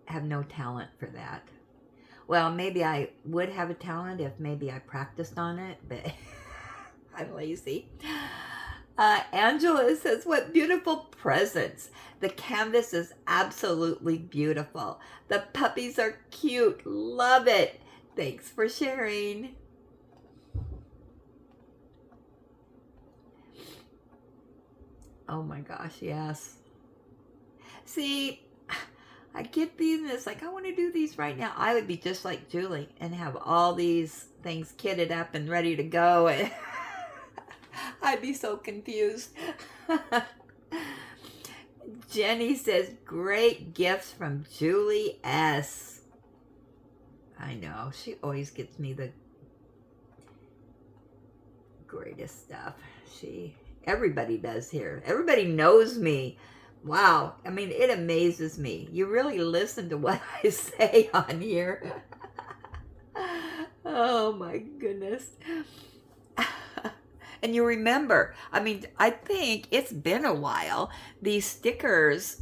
have no talent for that. Well, maybe I would have a talent if maybe I practiced on it, but I'm lazy. Angela says, what beautiful presents. The canvas is absolutely beautiful. The puppies are cute. Love it. Thanks for sharing. Oh my gosh, yes. See, I get these and it's like, I want to do these right now. I would be just like Julie and have all these things kitted up and ready to go. And I'd be so confused. Jenny says, great gifts from Julie S. I know, she always gets me the greatest stuff. Everybody does here. Everybody knows me. Wow. I mean, it amazes me. You really listen to what I say on here. Oh my goodness. And you remember, I mean, I think it's been a while. These stickers,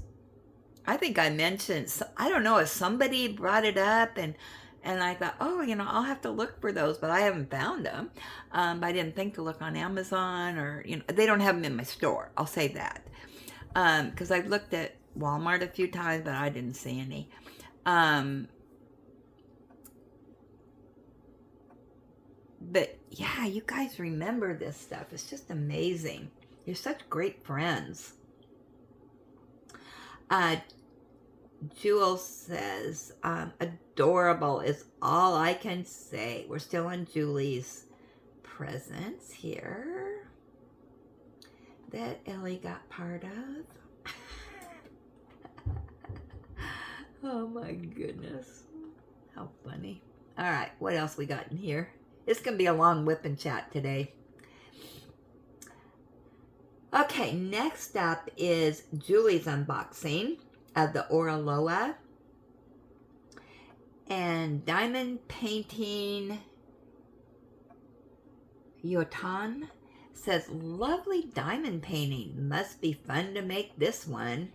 I think I mentioned, I don't know if somebody brought it up and I thought, oh, I'll have to look for those, but I haven't found them. I didn't think to look on Amazon or, they don't have them in my store. I'll say that. Because I've looked at Walmart a few times, but I didn't see any. But yeah, you guys remember this stuff. It's just amazing. You're such great friends. Jewel says, adorable is all I can say. We're still on Julie's presents here that Ellie got part of. Oh my goodness. How funny. All right, what else we got in here? It's going to be a long whip and chat today. Okay, next up is Julie's unboxing of the Oraloa And diamond painting Yotan says, lovely diamond painting. Must be fun to make this one.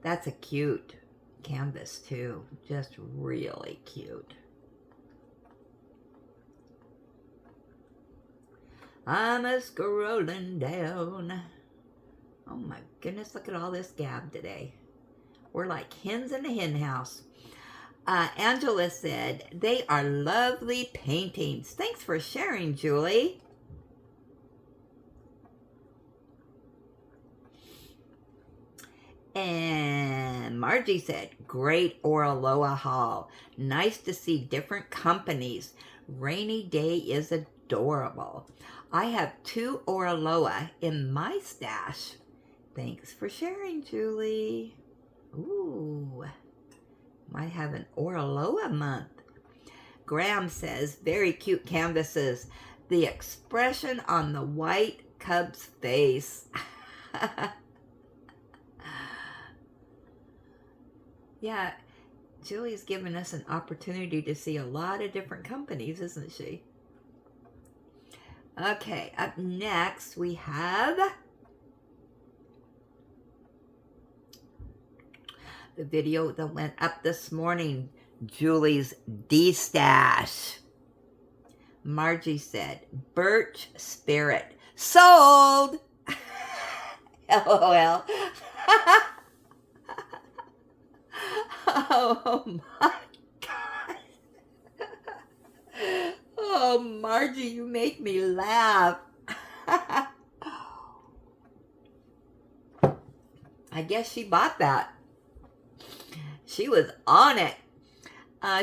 That's a cute canvas too. Just really cute. I'm a scrolling down. Oh my goodness, look at all this gab today. We're like hens in a hen house. Angela said, they are lovely paintings. Thanks for sharing, Julie. And Margie said, great Oraloa haul. Nice to see different companies. Rainy day is adorable. I have 2 Oraloa in my stash. Thanks for sharing, Julie. Ooh, might have an Oraloa month. Graham says, very cute canvases. The expression on the white cub's face. Yeah, Julie's given us an opportunity to see a lot of different companies, isn't she? Okay, up next we have the video that went up this morning, Julie's D-stash. Margie said, birch spirit. Sold! LOL. Oh my God. Oh, Margie, you make me laugh. I guess she bought that. She was on it.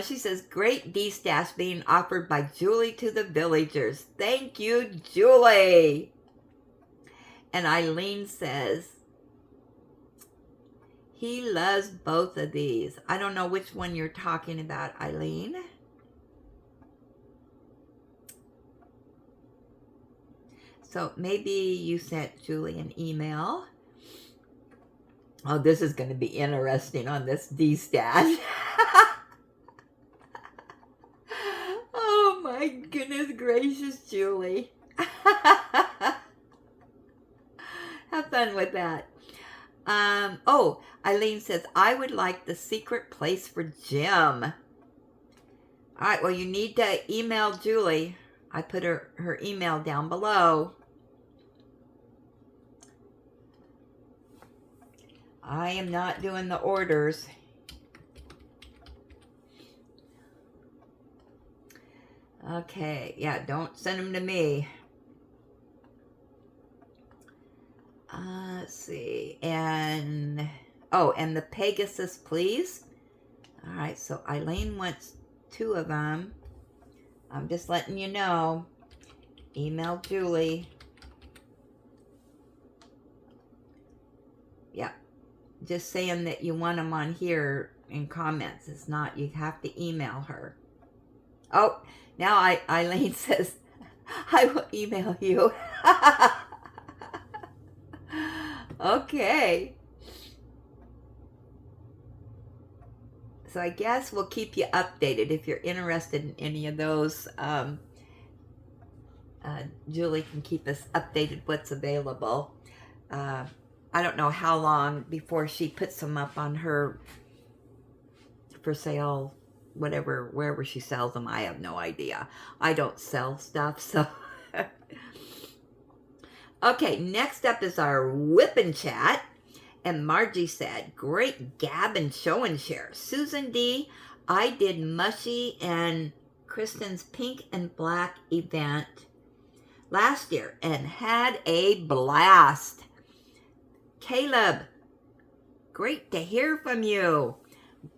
She says, great D-stash being offered by Julie to the villagers. Thank you, Julie. And Eileen says, he loves both of these. I don't know which one you're talking about, Eileen. So maybe you sent Julie an email. Oh, this is going to be interesting on this D-stash. Oh my goodness gracious, Julie. Have fun with that. Oh, Eileen says, I would like the secret place for Jim. All right, well, you need to email Julie. I put her email down below. I am not doing the orders. Okay, yeah, don't send them to me. Let's see, and the Pegasus, please. All right, so Eileen wants 2 of them. I'm just letting you know. Email Julie. Yeah, just saying that you want them on here in comments. It's not, you have to email her. Oh, now Eileen says, I will email you. Okay. So I guess we'll keep you updated if you're interested in any of those. Julie can keep us updated what's available. I don't know how long before she puts them up on her for sale, whatever, wherever she sells them. I have no idea. I don't sell stuff, so... Okay, next up is our whip and chat. And Margie said, great gab and show and share. Susan D, I did Mushy and Kristen's pink and black event last year and had a blast. Caleb, great to hear from you.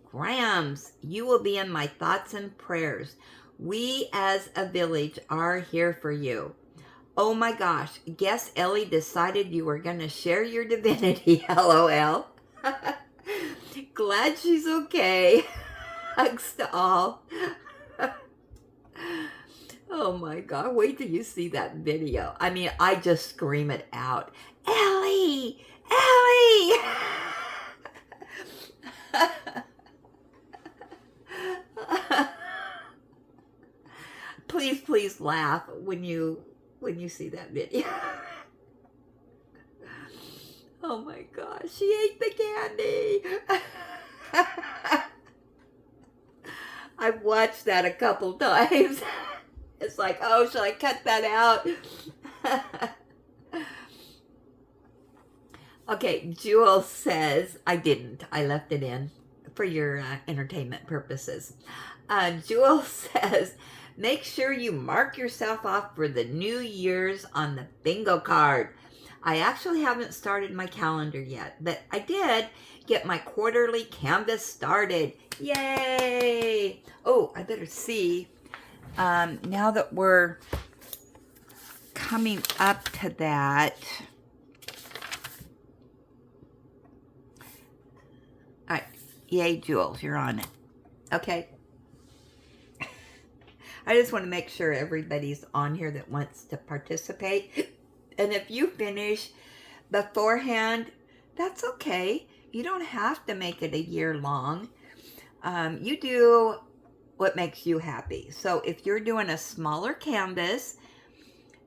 Grams, you will be in my thoughts and prayers. We as a village are here for you. Oh my gosh, guess Ellie decided you were going to share your divinity, LOL. Glad she's okay. Hugs to all. Oh my God, wait till you see that video. I mean, I just scream it out. Ellie! Ellie! please laugh when you see that video. Oh my gosh, she ate the candy. I've watched that a couple times. It's like, oh, should I cut that out? Okay, Jewel says, I didn't. I left it in for your entertainment purposes. Jewel says, make sure you mark yourself off for the New Year's on the bingo card. I actually haven't started my calendar yet, but I did get my quarterly canvas started. Yay! Oh, I better see. Now that we're coming up to that. All right. Yay, Jules, you're on it. Okay. I just want to make sure everybody's on here that wants to participate. And if you finish beforehand, that's okay. You don't have to make it a year long. You do what makes you happy. So if you're doing a smaller canvas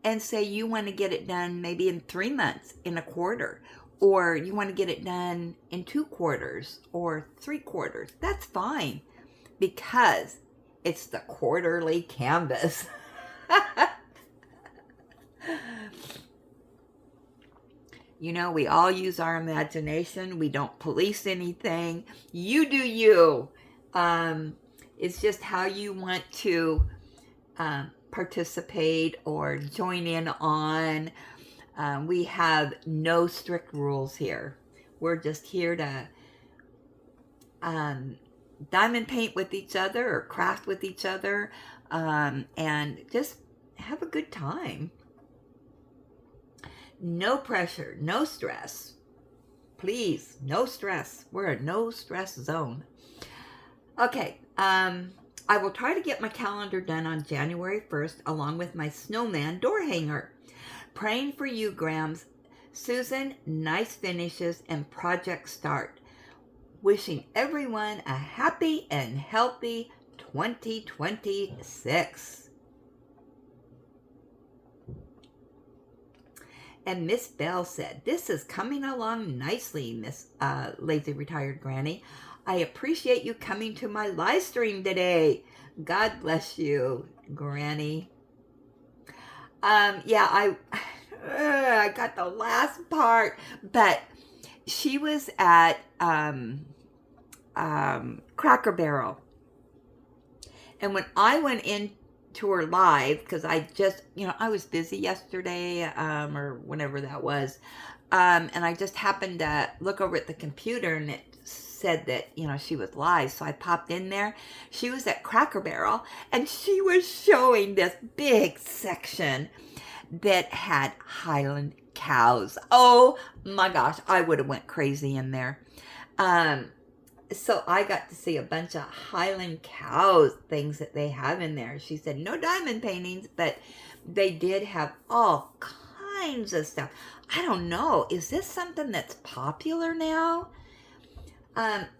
and say you want to get it done maybe in 3 months, in a quarter, or you want to get it done in 2 quarters or 3 quarters, that's fine because it's the quarterly canvas. You know, we all use our imagination. We don't police anything. You do you. It's just how you want to participate or join in on. We have no strict rules here. We're just here to diamond paint with each other or craft with each other and just have a good time. No pressure, no stress. Please, no stress. We're a no stress zone. Okay, I will try to get my calendar done on January 1st along with my snowman door hanger. Praying for you, Grams. Susan, nice finishes and project start. Wishing everyone a happy and healthy 2026. And Miss Bell said, this is coming along nicely, Miss Lazy Retired Granny. I appreciate you coming to my live stream today. God bless you, Granny. Yeah, I got the last part, but she was at Cracker Barrel. And when I went into her live, because I just, I was busy yesterday, or whenever that was, and I just happened to look over at the computer and it said that, she was live, so I popped in there. She was at Cracker Barrel, and she was showing this big section that had Highland cows. Oh my gosh, I would have went crazy in there. So I got to see a bunch of Highland cows things that they have in there. She said no diamond paintings, but they did have all kinds of stuff. I don't know. Is this something that's popular now?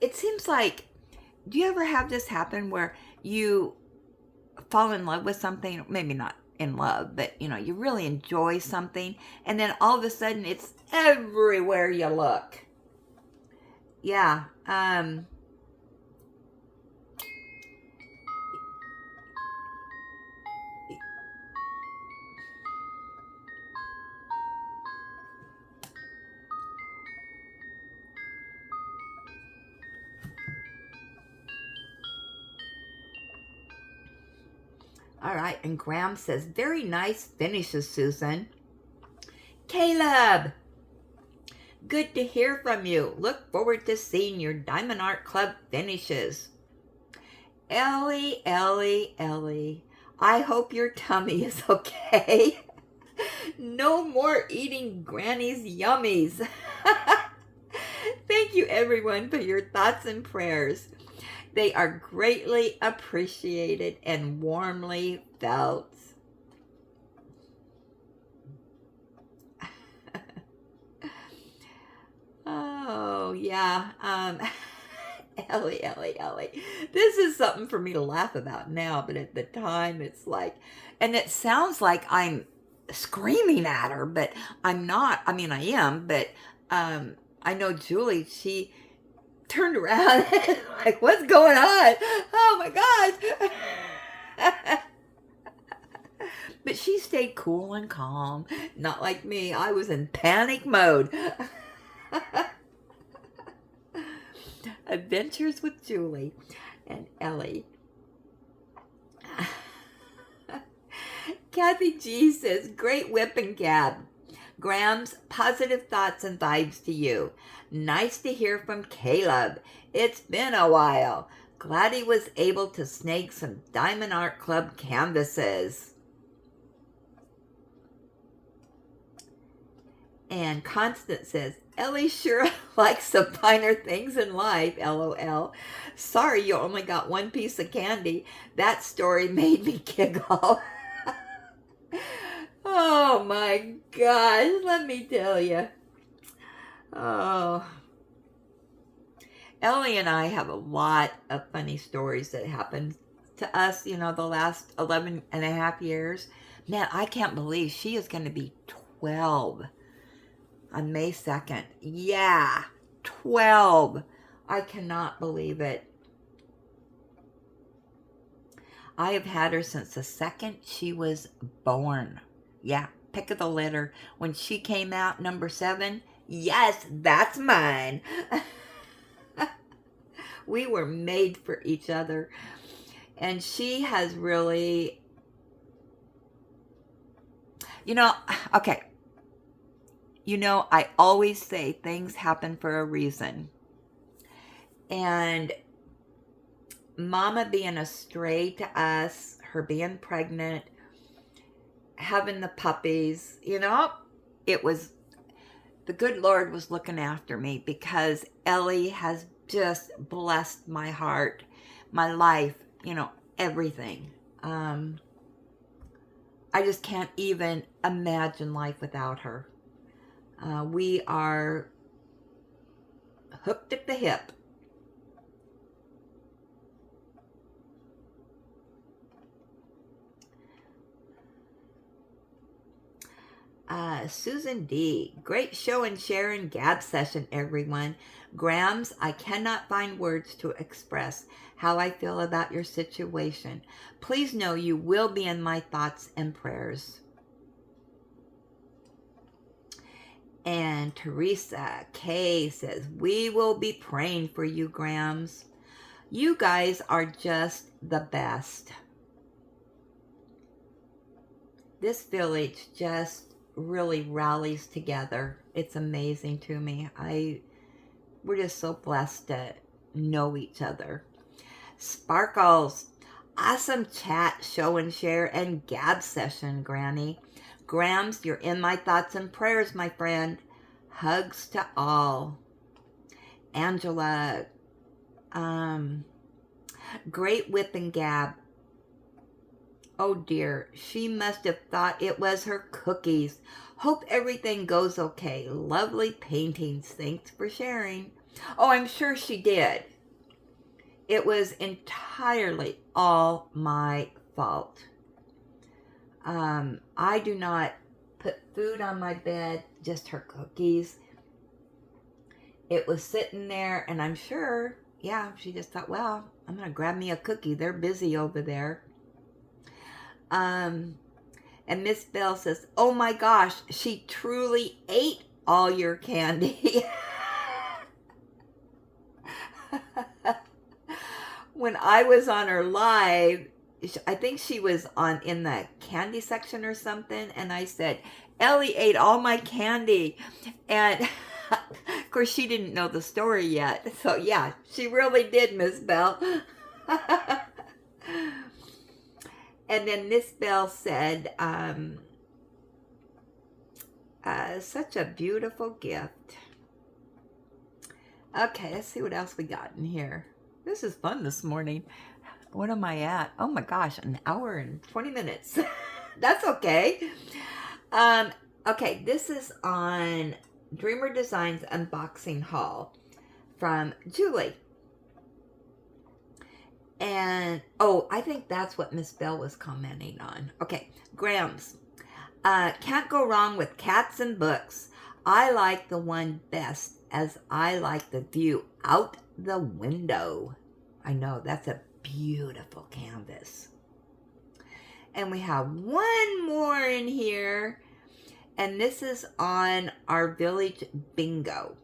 It seems like, do you ever have this happen where you fall in love with something? Maybe not in love, but you really enjoy something, and then all of a sudden it's everywhere you look. Yeah. All right, and Graham says, very nice finishes, Susan. Caleb, good to hear from you. Look forward to seeing your Diamond Art Club finishes. Ellie, I hope your tummy is okay. No more eating Granny's yummies. Thank you, everyone, for your thoughts and prayers. They are greatly appreciated and warmly felt. Oh, yeah. Ellie, Ellie, Ellie. This is something for me to laugh about now, but at the time it's like, and it sounds like I'm screaming at her, but I'm not. I mean, I am, but I know Julie, she turned around and like, what's going on? Oh my gosh. But she stayed cool and calm, not like me. I was in panic mode. Adventures with Julie and Ellie. Kathy G says, great whip and gab. Grams, positive thoughts and vibes to you. Nice to hear from Caleb. It's been a while. Glad he was able to snag some Diamond Art Club canvases. And Constance says, Ellie sure likes the finer things in life, LOL. Sorry you only got one piece of candy. That story made me giggle. Oh my gosh, let me tell you. Oh. Ellie and I have a lot of funny stories that happened to us, the last 11 and a half years. Man, I can't believe she is going to be 12 on May 2nd. Yeah, 12. I cannot believe it. I have had her since the second she was born. Yeah, pick of the litter. When she came out, number 7, yes, that's mine. We were made for each other. And she has really, okay. I always say things happen for a reason. And Mama being a stray to us, her being pregnant, having the puppies, it was, the good Lord was looking after me, because Ellie has just blessed my heart, my life, everything. I just can't even imagine life without her. We are hooked at the hip. Susan D. Great show and share and gab session, everyone. Grams, I cannot find words to express how I feel about your situation. Please know you will be in my thoughts and prayers. And Teresa K says, we will be praying for you, Grams. You guys are just the best. This village just really rallies together. It's amazing to me. We're just so blessed to know each other. Sparkles, awesome chat, show and share, and gab session, Granny. Grams, you're in my thoughts and prayers, my friend. Hugs to all. Angela, great whip and gab. Oh dear, she must have thought it was her cookies. Hope everything goes okay. Lovely paintings. Thanks for sharing. Oh, I'm sure she did. It was entirely all my fault. I do not put food on my bed, just her cookies. It was sitting there, and I'm sure, she just thought, well, I'm going to grab me a cookie. They're busy over there. And Miss Bell says, oh my gosh, she truly ate all your candy. When I was on her live, I think she was in the candy section or something, and I said, Ellie ate all my candy. And of course she didn't know the story yet. So yeah, she really did, Miss Bell. And then Miss Bell said, such a beautiful gift. Okay, let's see what else we got in here. This is fun this morning. What am I at? Oh my gosh, an hour and 20 minutes. That's okay. Okay, this is on Dreamer Designs Unboxing Haul from Julie. And, oh, I think that's what Miss Bell was commenting on. Okay, Grams. Can't go wrong with cats and books. I like the one best as I like the view out the window. I know, that's a beautiful canvas. And we have one more in here. And this is on our village bingo.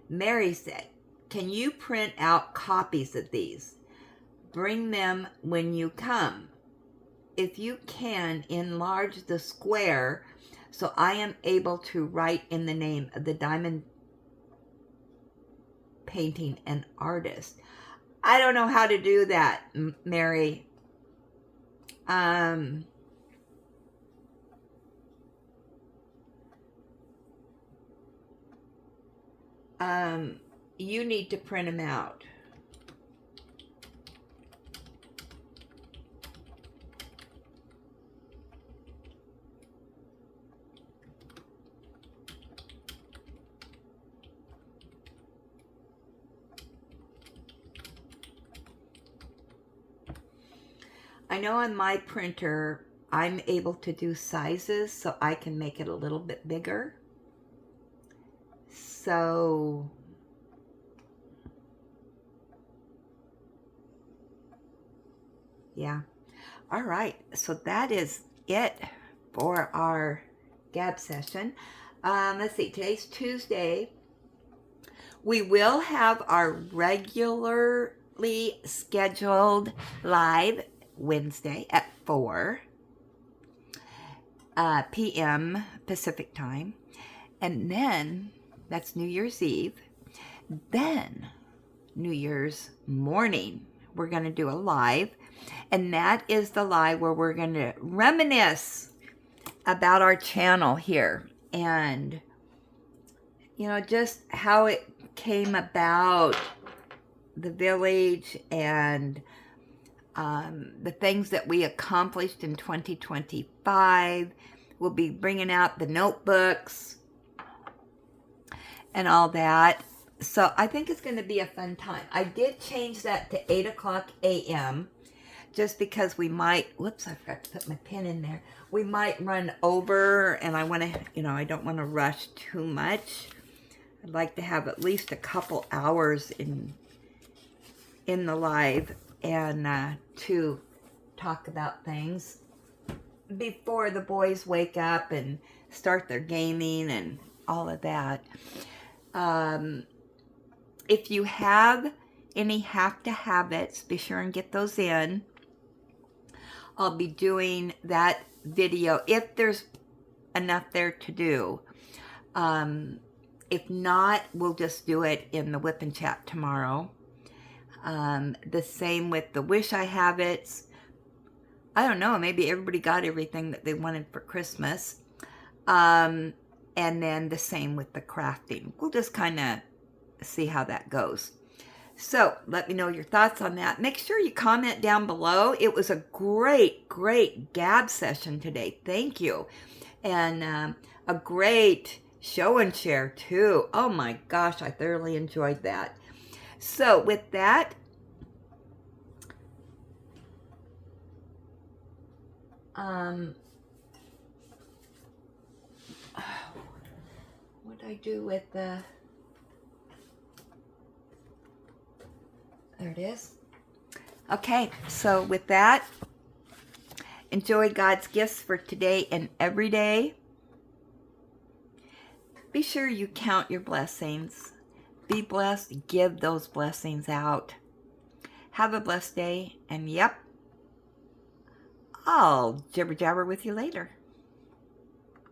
Mary said, can you print out copies of these? Bring them when you come. If you can, enlarge the square so I am able to write in the name of the diamond painting and artist. I don't know how to do that, Mary. You need to print them out. I know on my printer, I'm able to do sizes, so I can make it a little bit bigger. So, yeah. All right, so that is it for our gab session. Let's see, today's Tuesday. We will have our regularly scheduled live Wednesday at 4 p.m. Pacific time. And then, that's New Year's Eve. Then, New Year's morning, we're going to do a live. And that is the live where we're going to reminisce about our channel here. And, you know, just how it came about, the village, and the things that we accomplished in 2025. We'll be bringing out the notebooks and all that. So I think it's going to be a fun time. I did change that to 8 o'clock a.m. just because we might, whoops, I forgot to put my pen in there. We might run over, and I want to, you know, I don't want to rush too much. I'd like to have at least a couple hours in the live and to talk about things before the boys wake up and start their gaming and all of that. If you have any have to habits, be sure and get those in. I'll be doing that video if there's enough there to do. If not, we'll just do it in the Whip and Chat tomorrow. The same with the wish I habits. I don't know, maybe everybody got everything that they wanted for Christmas. And then the same with the crafting. We'll just kind of see how that goes. So let me know your thoughts on that. Make sure you comment down below. It was a great, great gab session today. Thank you. And a great show and share too. Oh my gosh, I thoroughly enjoyed that. So with that, what do I do with the, there it is. Okay, so with that, enjoy God's gifts for today and every day. Be sure you count your blessings. Be blessed. Give those blessings out. Have a blessed day. And yep, I'll jibber jabber with you later.